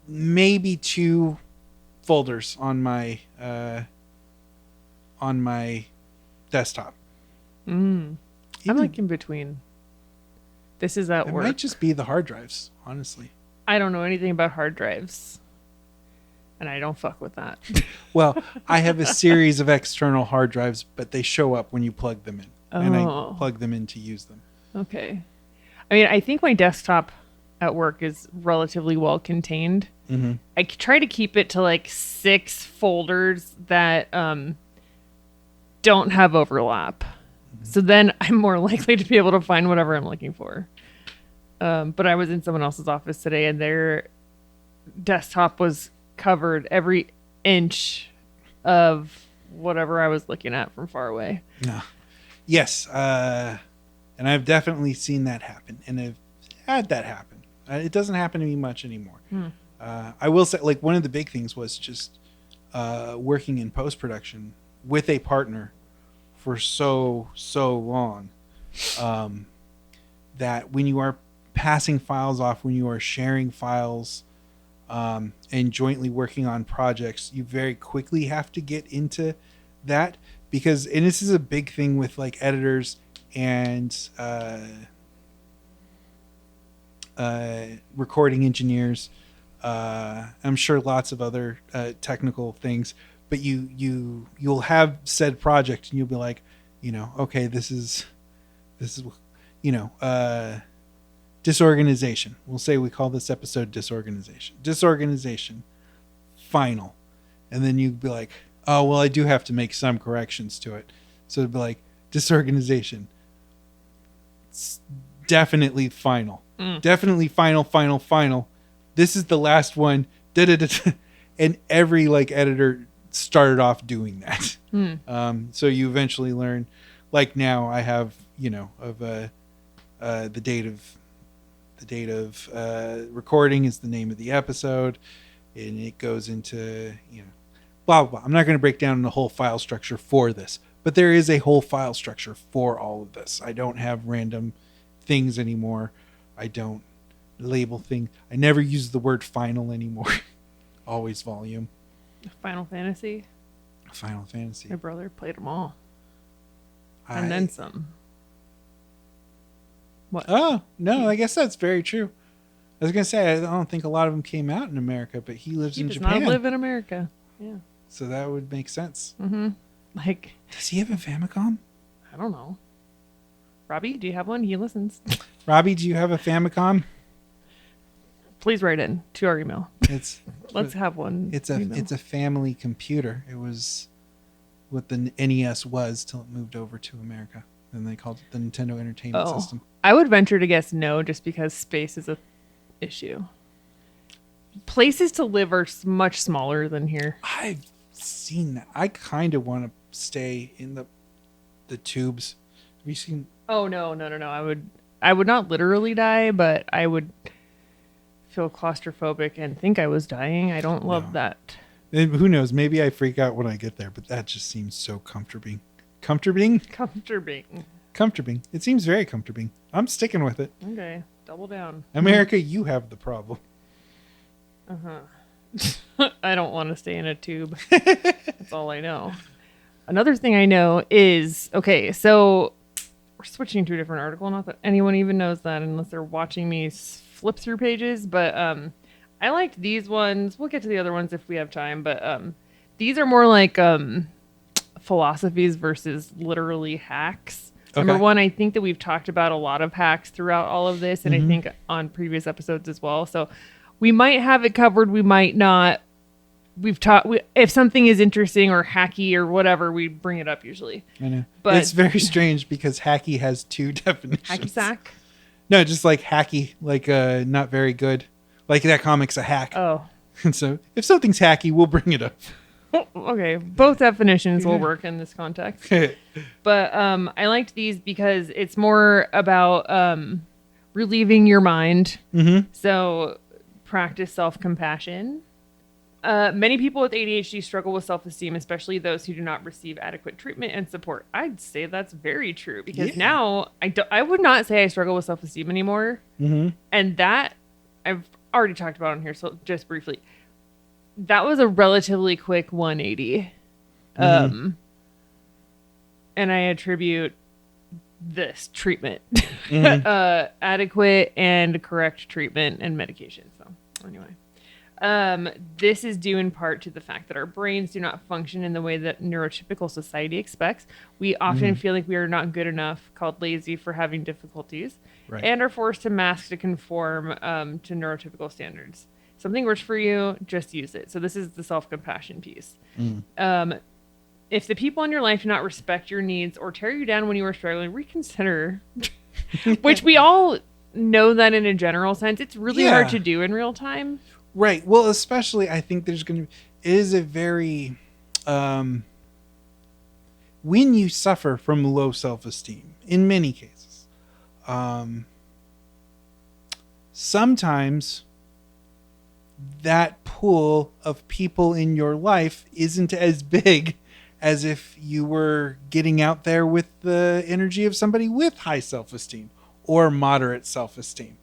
maybe 2 folders on my desktop. I'm like in between. This is at work. It might just be the hard drives, honestly. I don't know anything about hard drives, and I don't fuck with that. Well, I have a series of external hard drives, but they show up when you plug them in, and I plug them in to use them. Okay. I mean, I think my desktop at work is relatively well contained. Mm-hmm. I try to keep it to like 6 folders that don't have overlap. So then I'm more likely to be able to find whatever I'm looking for. But I was in someone else's office today and their desktop was covered every inch of whatever I was looking at from far away. No. Yes. And I've definitely seen that happen. And I've had that happen. It doesn't happen to me much anymore. I will say, like, one of the big things was just working in post-production with a partner for so long, that when you are passing files off, when you are sharing files, and jointly working on projects, you very quickly have to get into that and this is a big thing with like editors and recording engineers. I'm sure lots of other technical things. But you'll have said project and you'll be like, okay, this is disorganization. We'll say we call this episode disorganization. Disorganization, final. And then you'd be like, oh, well, I do have to make some corrections to it. So it'd be like, disorganization, it's definitely final. Definitely final. This is the last one. And every like editor started off doing that. So you eventually learn, like now I have, the date of recording is the name of the episode, and it goes into, blah, blah, blah. I'm not going to break down the whole file structure for this, but there is a whole file structure for all of this. I don't have random things anymore. I don't label things. I never use the word final anymore. Always volume. Final Fantasy. My brother played them all. And then some. What? Oh, no, I guess that's very true. I was going to say, I don't think a lot of them came out in America, but he lives in Japan. He does not live in America. Yeah. So that would make sense. Mm-hmm. Like, does he have a Famicom? I don't know. Robbie, do you have one? He listens. Robbie, do you have a Famicom? Please write in to our email. Let's have one. It's a family computer. It was what the NES was till it moved over to America. Then they called it the Nintendo Entertainment System. I would venture to guess no, just because space is a issue. Places to live are much smaller than here. I've seen that. I kind of want to stay in the tubes. Have you seen? Oh no! I would not literally die, but I would feel claustrophobic and think I was dying. I don't love that. And who knows? Maybe I freak out when I get there, but that just seems so comforting. Comforting. It seems very comforting. I'm sticking with it. Okay, double down. America, you have the problem. I don't want to stay in a tube. That's all I know. Another thing I know is, okay, so we're switching to a different article. Not that anyone even knows that unless they're watching me flip through pages. But I liked these ones. We'll get to the other ones if we have time. But these are more like philosophies versus literally hacks. Number Okay. one, I think that we've talked about a lot of hacks throughout all of this, and I think on previous episodes as well. So we might have it covered, we might not. If something is interesting or hacky or whatever, we bring it up usually. I know. But It's very strange because hacky has two definitions. hacky sack. No, just like hacky, like not very good. Like that comic's a hack. Oh, And so if something's hacky, we'll bring it up. okay. Both definitions will work in this context. Mm-hmm. But I liked these because it's more about relieving your mind. So practice self-compassion. Many people with ADHD struggle with self-esteem, especially those who do not receive adequate treatment and support. I'd say that's very true because now I would not say I struggle with self-esteem anymore. And that I've already talked about on here, so just briefly. That was a relatively quick 180. And I attribute this treatment, adequate and correct treatment and medication. So anyway. This is due in part to the fact that our brains do not function in the way that neurotypical society expects. We often feel like we are not good enough, called lazy for having difficulties, and are forced to mask to conform to neurotypical standards. Something works for you, just use it. So this is the self-compassion piece. If the people in your life do not respect your needs or tear you down when you are struggling, reconsider. Which we all know that in a general sense. It's really hard to do in real time. Right. Well, especially I think there's going to it is a very when you suffer from low self-esteem in many cases, sometimes that pool of people in your life isn't as big as if you were getting out there with the energy of somebody with high self-esteem or moderate self-esteem.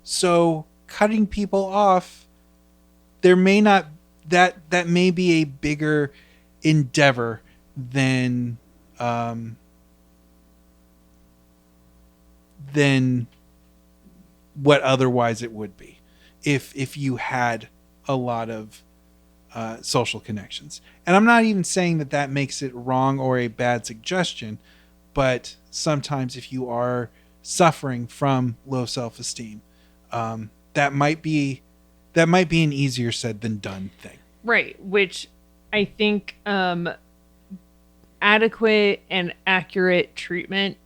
So cutting people off, there may not that may be a bigger endeavor than what otherwise it would be if you had a lot of social connections. And I'm not even saying that makes it wrong or a bad suggestion, but sometimes if you are suffering from low self-esteem, that might be an easier said than done thing. Right, which I think adequate and accurate treatment,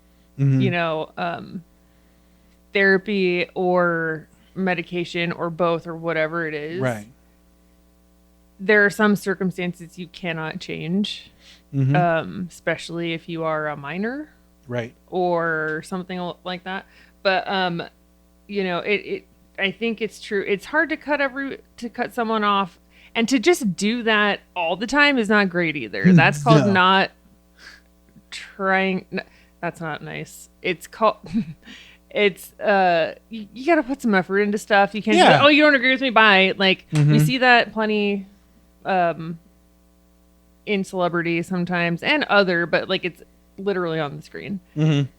therapy or medication or both or whatever it is. Right. There are some circumstances you cannot change, especially if you are a minor. Right. Or something like that. But, I think it's true. It's hard to cut someone off, and to just do that all the time is not great either. That's called not trying. No, that's not nice. It's called. It's you got to put some effort into stuff. You can't. Just like, oh, you don't agree with me? Bye. Like we see that plenty, in celebrity sometimes and other, but like it's literally on the screen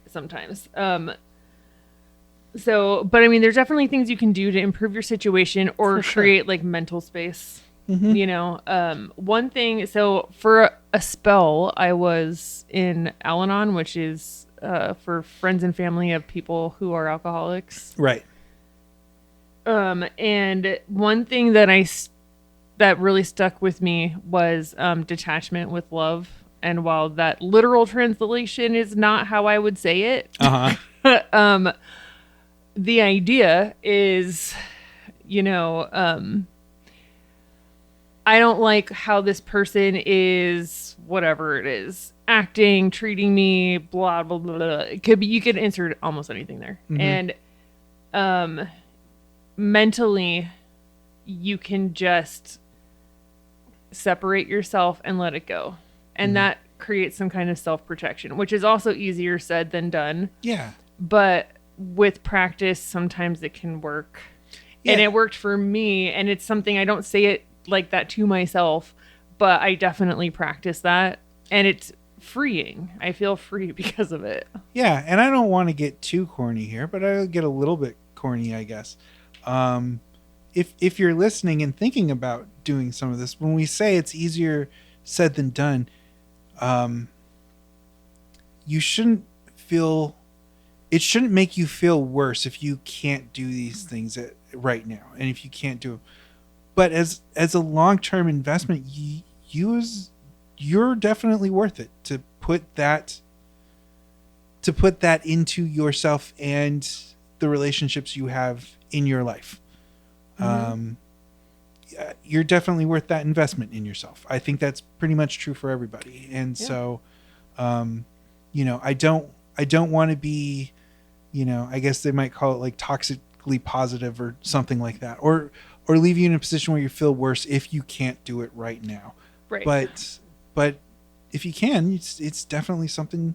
sometimes. So, but I mean, there's definitely things you can do to improve your situation or create like mental space, one thing. So for a spell, I was in Al-Anon, which is for friends and family of people who are alcoholics. Right. And one thing that really stuck with me was detachment with love. And while that literal translation is not how I would say it, the idea is, I don't like how this person is, whatever it is, acting, treating me, blah, blah, blah, blah. It could be, you could insert almost anything there. And mentally, you can just separate yourself and let it go. And that creates some kind of self-protection, which is also easier said than done. Yeah. But with practice, sometimes it can work. Yeah. And it worked for me. And it's something, I don't say it like that to myself, but I definitely practice that. And it's freeing. I feel free because of it. Yeah. And I don't want to get too corny here, but I'll get a little bit corny, I guess. If you're listening and thinking about doing some of this, when we say it's easier said than done, you shouldn't feel, it shouldn't make you feel worse if you can't do these things right now, and if you can't do them. But as a long-term investment, you're definitely worth it to put that into yourself and the relationships you have in your life. You're definitely worth that investment in yourself. I think that's pretty much true for everybody. And so, you know, I don't want to be, you know, I guess they might call it like toxically positive or something like that, or leave you in a position where you feel worse if you can't do it right now. Right. But if you can, it's definitely something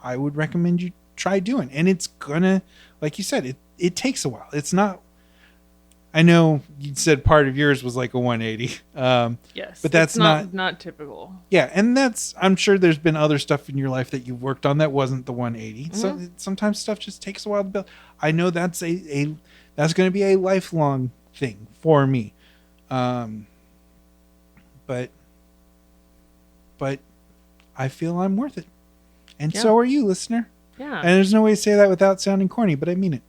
I would recommend you try doing. And it's gonna, like you said, it takes a while. It's not, I know you said part of yours was like a 180. Yes. But that's not typical. Yeah. And I'm sure there's been other stuff in your life that you've worked on that wasn't the 180. So sometimes stuff just takes a while to build. I know that's that's going to be a lifelong thing for me. But I feel I'm worth it. And so are you, listener. Yeah. And there's no way to say that without sounding corny, but I mean it.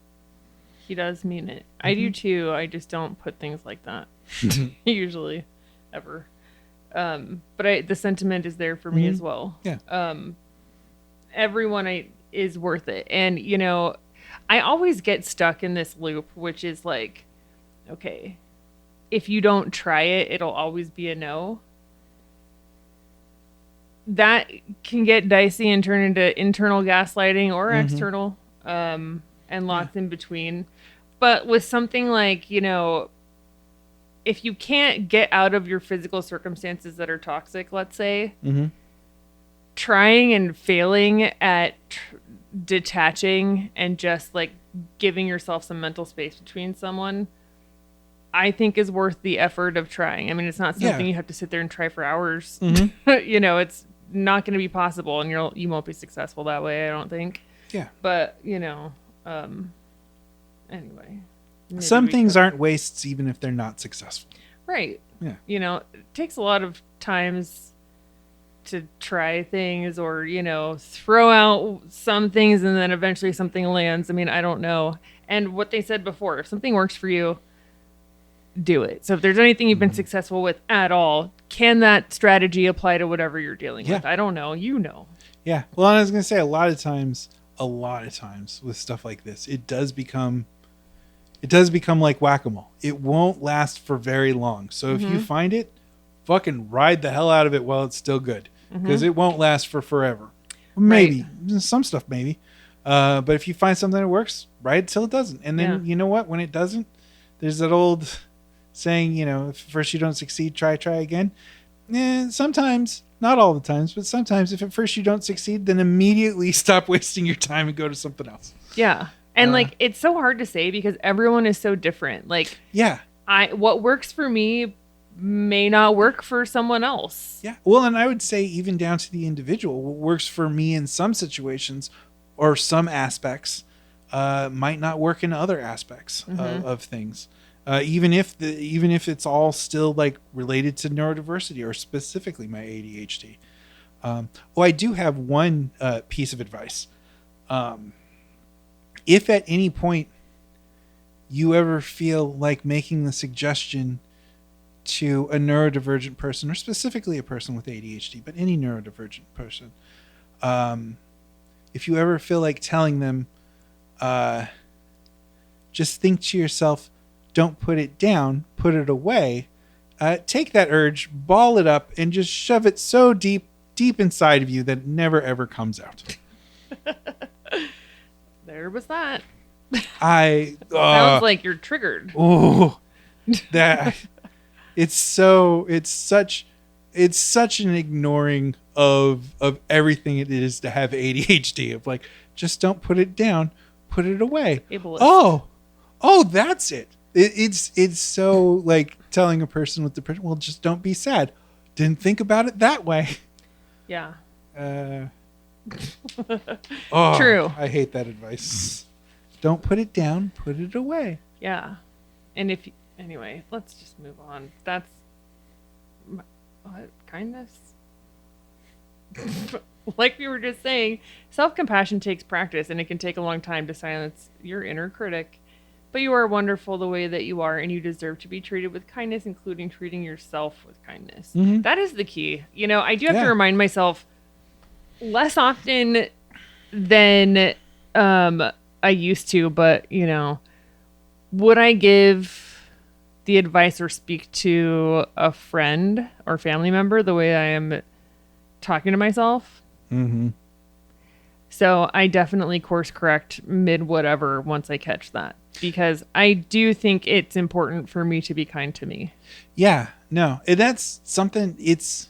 He does mean it. I do too. I just don't put things like that usually, ever. But the sentiment is there for me as well. Yeah. Everyone is worth it. And, you know, I always get stuck in this loop, which is like, okay, if you don't try it, it'll always be a no. That can get dicey and turn into internal gaslighting or external, and lots in between. But with something like, you know, if you can't get out of your physical circumstances that are toxic, let's say, trying and failing at detaching and just like giving yourself some mental space between someone, I think is worth the effort of trying. I mean, it's not something you have to sit there and try for hours. You know, it's not going to be possible, and you won't be successful that way, I don't think. Yeah. But, you know, anyway. Some things aren't wastes even if they're not successful. Right. Yeah. You know, it takes a lot of times to try things or, you know, throw out some things and then eventually something lands. I mean, I don't know. And what they said before, if something works for you, do it. So if there's anything you've been successful with at all, can that strategy apply to whatever you're dealing with? I don't know. You know. Yeah. Well, I was going to say a lot of times with stuff like this, it does become like whack-a-mole. It won't last for very long. So if you find it, fucking ride the hell out of it while it's still good, because it won't last for forever. Maybe some stuff, maybe. But if you find something that works, ride it till it doesn't. And then you know what? When it doesn't, there's that old saying, you know, if first you don't succeed, try again. Sometimes, not all the times, but sometimes if at first you don't succeed, then immediately stop wasting your time and go to something else. Yeah. And like, it's so hard to say because everyone is so different. Like, what works for me may not work for someone else. Yeah. Well, and I would say even down to the individual, what works for me in some situations or some aspects might not work in other aspects of things. Even if it's all still like related to neurodiversity or specifically my ADHD. I do have one piece of advice. If at any point you ever feel like making the suggestion to a neurodivergent person, or specifically a person with ADHD, but any neurodivergent person, if you ever feel like telling them, just think to yourself, don't put it down, put it away. Take that urge, ball it up, and just shove it so deep inside of you that it never ever comes out. There was that. Sounds like you're triggered. Oh, that it's such an ignoring of everything it is to have ADHD. Of like, just don't put it down, put it away. Ableist. Oh, that's it. It's so like telling a person with depression, well, just don't be sad. Didn't think about it that way. Yeah. True. I hate that advice. Don't put it down, put it away. Yeah. And anyway, let's just move on. That's what, kindness? like we were just saying, self-compassion takes practice, and it can take a long time to silence your inner critic. But you are wonderful the way that you are, and you deserve to be treated with kindness, including treating yourself with kindness. Mm-hmm. That is the key. You know, I do have to Yeah. remind myself less often than I used to, but, you know, would I give the advice or speak to a friend or family member the way I am talking to myself? Mm-hmm. So I definitely course correct mid whatever once I catch that, because I do think it's important for me to be kind to me. Yeah, no, and that's something. It's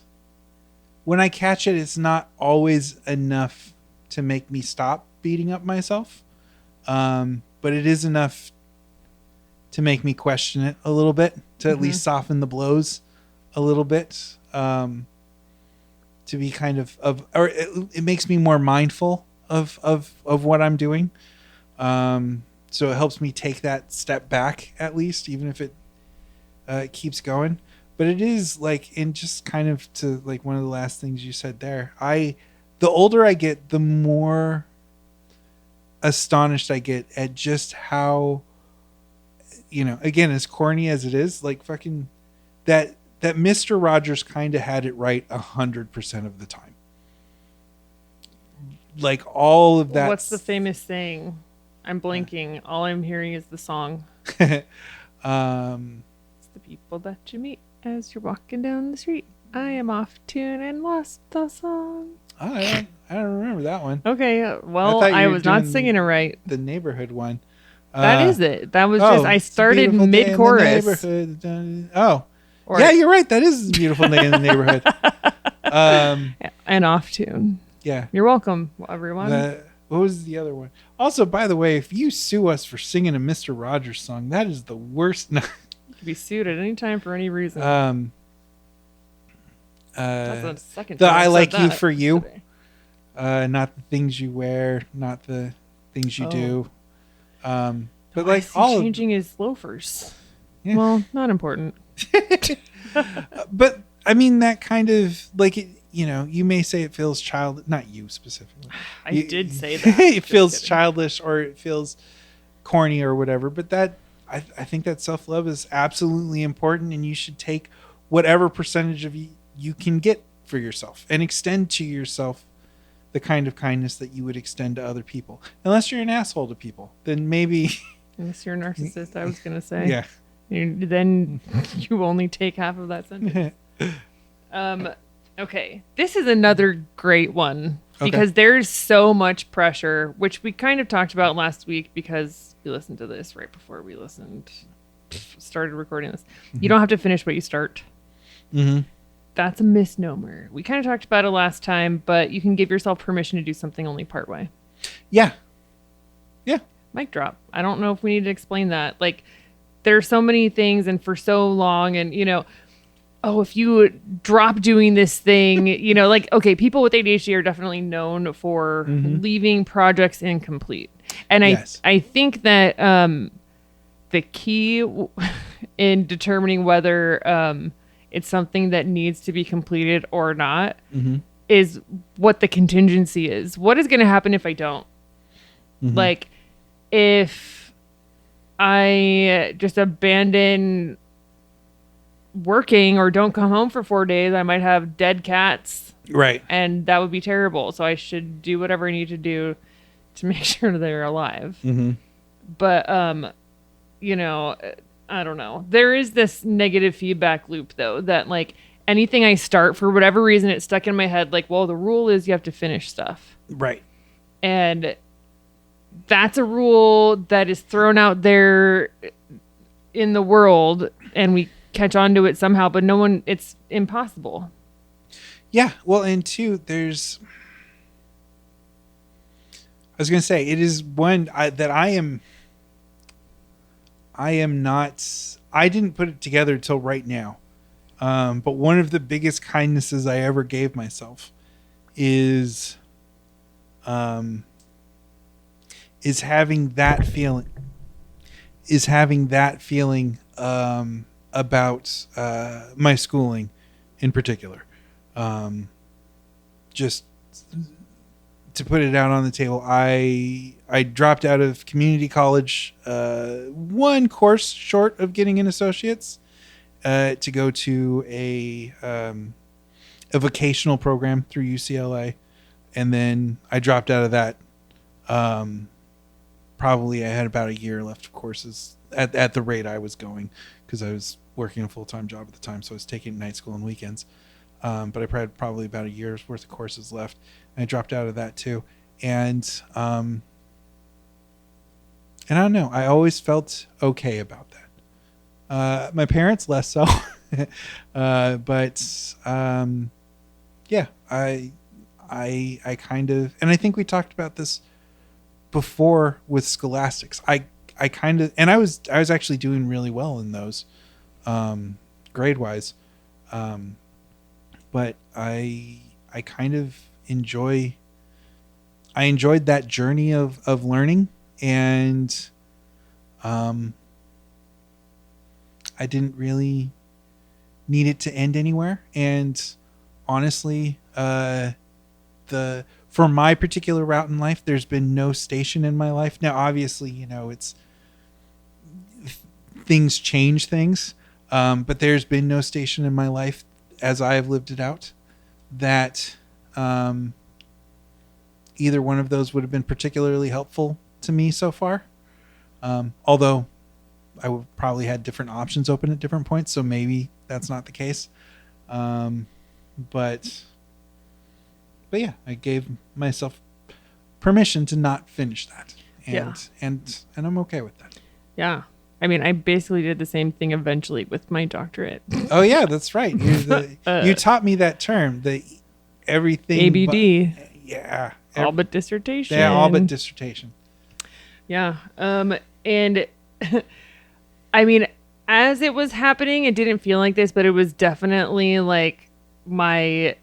when I catch it, it's not always enough to make me stop beating up myself, but it is enough to make me question it a little bit, to at least soften the blows a little bit, to be kind of or it makes me more mindful of what I'm doing. So it helps me take that step back, at least, even if it keeps going. But it is like, and just kind of to like one of the last things you said there, the older I get, the more astonished I get at just how, you know, again, as corny as it is, like fucking that Mr. Rogers kind of had it right 100% of the time. Like all of that. What's the famous saying? I'm blanking. All I'm hearing is the song. It's the people that you meet as you're walking down the street. I am off tune and lost the song. I don't remember that one. Okay, well, thought you I were was not doing singing it right. The neighborhood one. That is it. That was just, I it's a started beautiful day in the mid-chorus. neighborhood. Oh, Or- yeah, you're right. That is a beautiful day in the neighborhood. And off tune. Yeah. You're welcome, everyone. What was the other one? Also, by the way, if you sue us for singing a Mr. Rogers song, that is the worst. You could be sued at any time for any reason. That's the second the time I I've Like said You that for You. today. Not the things you wear, not the things you do. But Why like is he all changing his loafers. Yeah. Well, not important. But I mean, that kind of like it, you know, you may say it feels not you specifically. I You- did say that. it Just feels kidding. childish or it feels corny or whatever. But that I think that self-love is absolutely important, and you should take whatever percentage of you can get for yourself and extend to yourself the kind of kindness that you would extend to other people. Unless you're an asshole to people, then maybe. Unless you're a narcissist, I was going to say. Yeah. Then you only take half of that sentence. Okay. This is another great one because there's so much pressure, which we kind of talked about last week because we listened to this right before we started recording this. You don't have to finish what you start. Mm-hmm. That's a misnomer. We kind of talked about it last time, but you can give yourself permission to do something only part way. Yeah. Yeah. Mic drop. I don't know if we need to explain that. Like, there are so many things and for so long, and, you know, oh, if you drop doing this thing, you know, like, okay, people with ADHD are definitely known for leaving projects incomplete. And Yes. I think that the key in determining whether it's something that needs to be completed or not is what the contingency is. What is going to happen if I don't? Like, if I just abandon working or don't come home for 4 days, I might have dead cats. Right. And that would be terrible. So I should do whatever I need to do to make sure they're alive. But, you know, I don't know. There is this negative feedback loop, though, that like anything I start, for whatever reason, it's stuck in my head. Like, well, the rule is you have to finish stuff. Right. And that's a rule that is thrown out there in the world, and we catch on to it somehow, but no one, it's impossible. Yeah. Well, and two, I was going to say, it is one that I didn't put it together until right now. But one of the biggest kindnesses I ever gave myself is having that feeling about my schooling in particular. Just to put it out on the table, I dropped out of community college, one course short of getting an associate's, to go to a vocational program through UCLA, and then I dropped out of that. Probably I had about a year left of courses at the rate I was going, because I was working a full-time job at the time, so I was taking night school and weekends. But I had probably about a year's worth of courses left. And I dropped out of that too. And I don't know. I always felt okay about that. My parents less so. But yeah, I kind of, and I think we talked about this before with scholastics. I kind of, and I was actually doing really well in those, grade wise. But I kind of enjoyed that journey of learning, and I didn't really need it to end anywhere. And honestly, for my particular route in life, there's been no station in my life. Now, obviously, it's things change things, but there's been no station in my life as I have lived it out that either one of those would have been particularly helpful to me so far. Although I would probably had different options open at different points, so maybe that's not the case. But yeah, I gave myself permission to not finish that, and I'm okay with that. Yeah. I mean, I basically did the same thing eventually with my doctorate. Oh yeah, that's right. You taught me that term, the everything ABD. Yeah. All but dissertation. Yeah, all but dissertation. Yeah. And I mean, as it was happening, it didn't feel like this, but it was definitely like my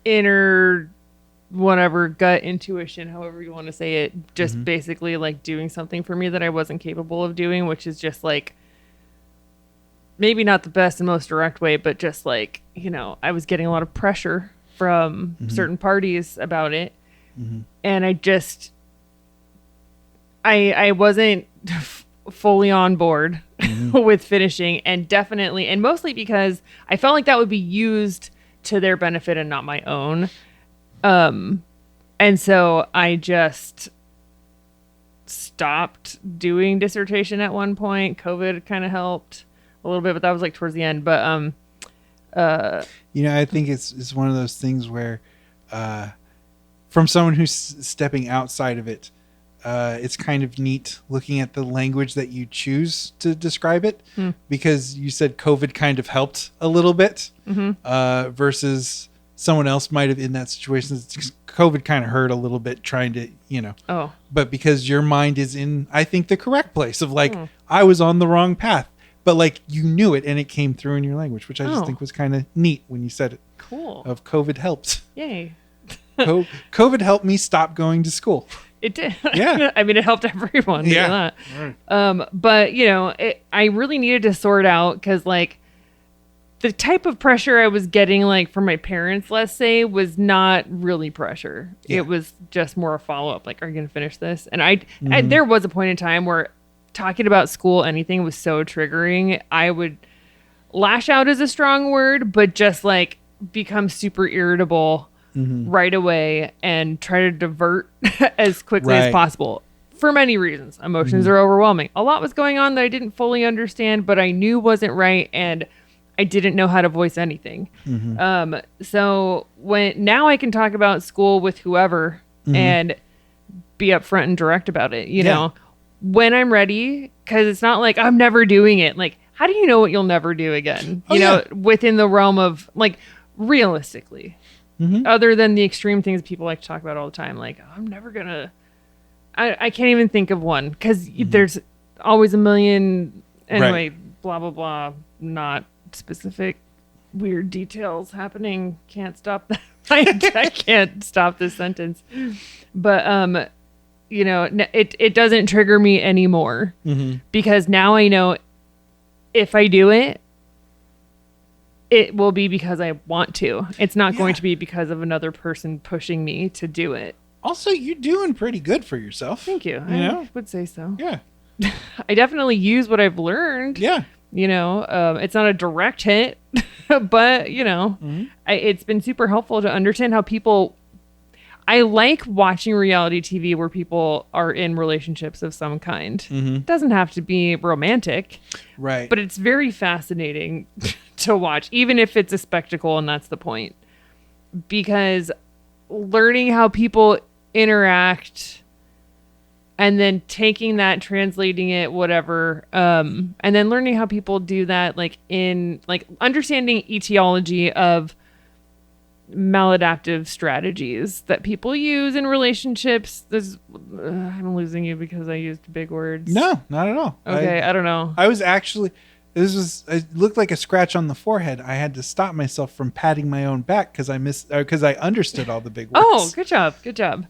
inner whatever gut intuition, however you want to say it, just basically like doing something for me that I wasn't capable of doing, which is just like maybe not the best and most direct way, but just like, I was getting a lot of pressure from certain parties about it. And I wasn't fully on board with finishing, and definitely, and mostly because I felt like that would be used to their benefit and not my own. And so I just stopped doing dissertation at one point. COVID kind of helped a little bit, but that was like towards the end. But, I think it's one of those things where, from someone who's stepping outside of it, it's kind of neat looking at the language that you choose to describe it, because you said COVID kind of helped a little bit, versus someone else might have in that situation. COVID kind of hurt a little bit trying to, but because your mind is in, I think, the correct place of like, I was on the wrong path, but like you knew it and it came through in your language, which I just think was kind of neat when you said it. Cool. Of COVID helped. Yay. COVID helped me stop going to school. It did. Yeah. I mean, it helped everyone. Yeah. Right. But I really needed to sort out, because like the type of pressure I was getting, like from my parents, let's say, was not really pressure. Yeah. It was just more a follow up. Like, are you going to finish this? And I there was a point in time where talking about school, anything was so triggering. I would lash out is a strong word, but just like become super irritable right away and try to divert as quickly as possible for many reasons. Emotions are overwhelming. A lot was going on that I didn't fully understand, but I knew wasn't right, and I didn't know how to voice anything. So now I can talk about school with whoever and be upfront and direct about it, you know, when I'm ready, because it's not like I'm never doing it. Like, how do you know what you'll never do again? You know, within the realm of like realistically, other than the extreme things people like to talk about all the time. Like, I'm never gonna, I can't even think of one, because there's always a million. Anyway, blah, blah, blah. Not specific weird details happening. Can't stop that. I can't stop this sentence. But, it doesn't trigger me anymore, because now I know if I do it, it will be because I want to. It's not going Yeah. to be because of another person pushing me to do it. Also, you're doing pretty good for yourself. Thank you. You know? I would say so. Yeah. I definitely use what I've learned. Yeah. You know, it's not a direct hit, but, you know, it's been super helpful to understand how people... I like watching reality TV where people are in relationships of some kind. It doesn't have to be romantic. Right. But it's very fascinating to watch, even if it's a spectacle, and that's the point. Because learning how people interact and then taking that, translating it, whatever, and then learning how people do that, like understanding etiology of maladaptive strategies that people use in relationships. I'm losing you because I used big words. No, not at all. Okay, I don't know. I was actually, it looked like a scratch on the forehead. I had to stop myself from patting my own back because I understood all the big words. Oh, good job. Good job.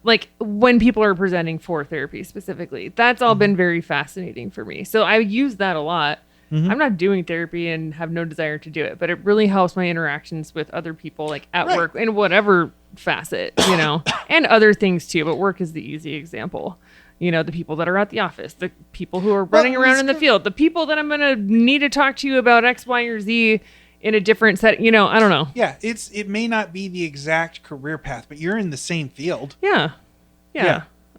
Like when people are presenting for therapy specifically, that's all been very fascinating for me. So I use that a lot. I'm not doing therapy and have no desire to do it, but it really helps my interactions with other people, like at work in whatever facet, you know, and other things too. But work is the easy example. You know, the people that are at the office, the people who are running around in the field, the people that I'm going to need to talk to you about X, Y, or Z in a different set. You know, I don't know. Yeah, it may not be the exact career path, but you're in the same field. Yeah.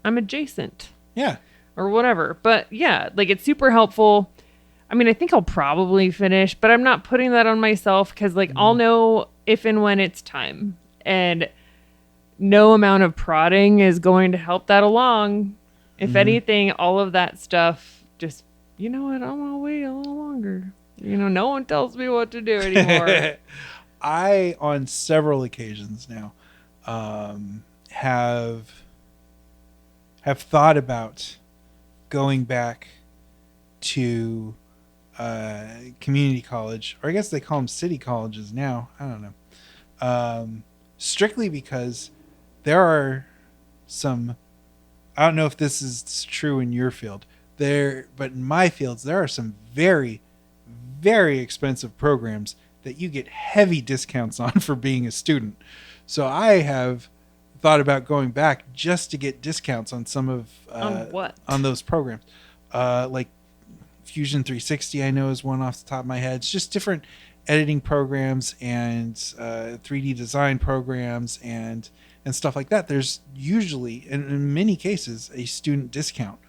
I'm adjacent. Yeah. Or whatever. But yeah, like it's super helpful. I mean, I think I'll probably finish, but I'm not putting that on myself because, like, I'll know if and when it's time. And no amount of prodding is going to help that along. If anything, all of that stuff just, you know what, I'm going to wait a little longer. You know, no one tells me what to do anymore. I, on several occasions now, have thought about going back to community college, or I guess they call them city colleges now. I don't know. Strictly because there are some, I don't know if this is true in your field but in my fields, there are some very, very expensive programs that you get heavy discounts on for being a student. So I have thought about going back just to get discounts on some of, on those programs. Like Fusion 360, I know, is one off the top of my head. It's just different editing programs and 3D design programs and stuff like that. There's usually, in many cases, a student discount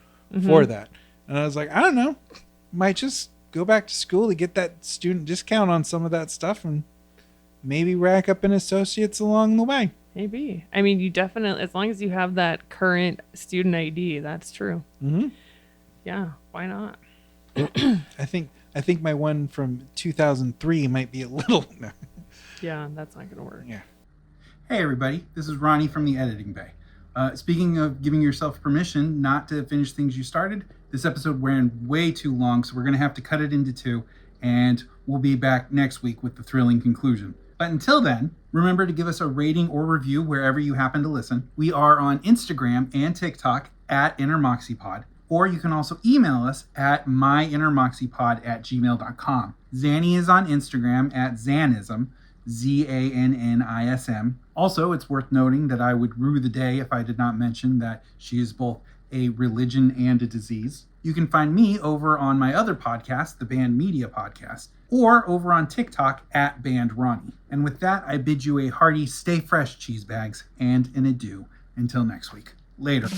for that. And I was like, I don't know, might just go back to school to get that student discount on some of that stuff and maybe rack up an associate's along the way. Maybe. I mean, you definitely, as long as you have that current student ID, that's true. Yeah, why not? I think my one from 2003 might be a little. Yeah, that's not gonna work. Yeah. Hey everybody, this is Ronnie from the Editing Bay. Speaking of giving yourself permission not to finish things you started, this episode ran way too long, so we're going to have to cut it into 2, and we'll be back next week with the thrilling conclusion. But until then, remember to give us a rating or review wherever you happen to listen. We are on Instagram and TikTok at InnerMoxiePod, or you can also email us at myinnermoxiepod@gmail.com. Zanny is on Instagram at Zanism, Zannism. Also, it's worth noting that I would rue the day if I did not mention that she is both a religion and a disease. You can find me over on my other podcast, the Band Media Podcast, or over on TikTok at Band Ronnie. And with that, I bid you a hearty stay fresh, cheese bags, and an adieu until next week. Later.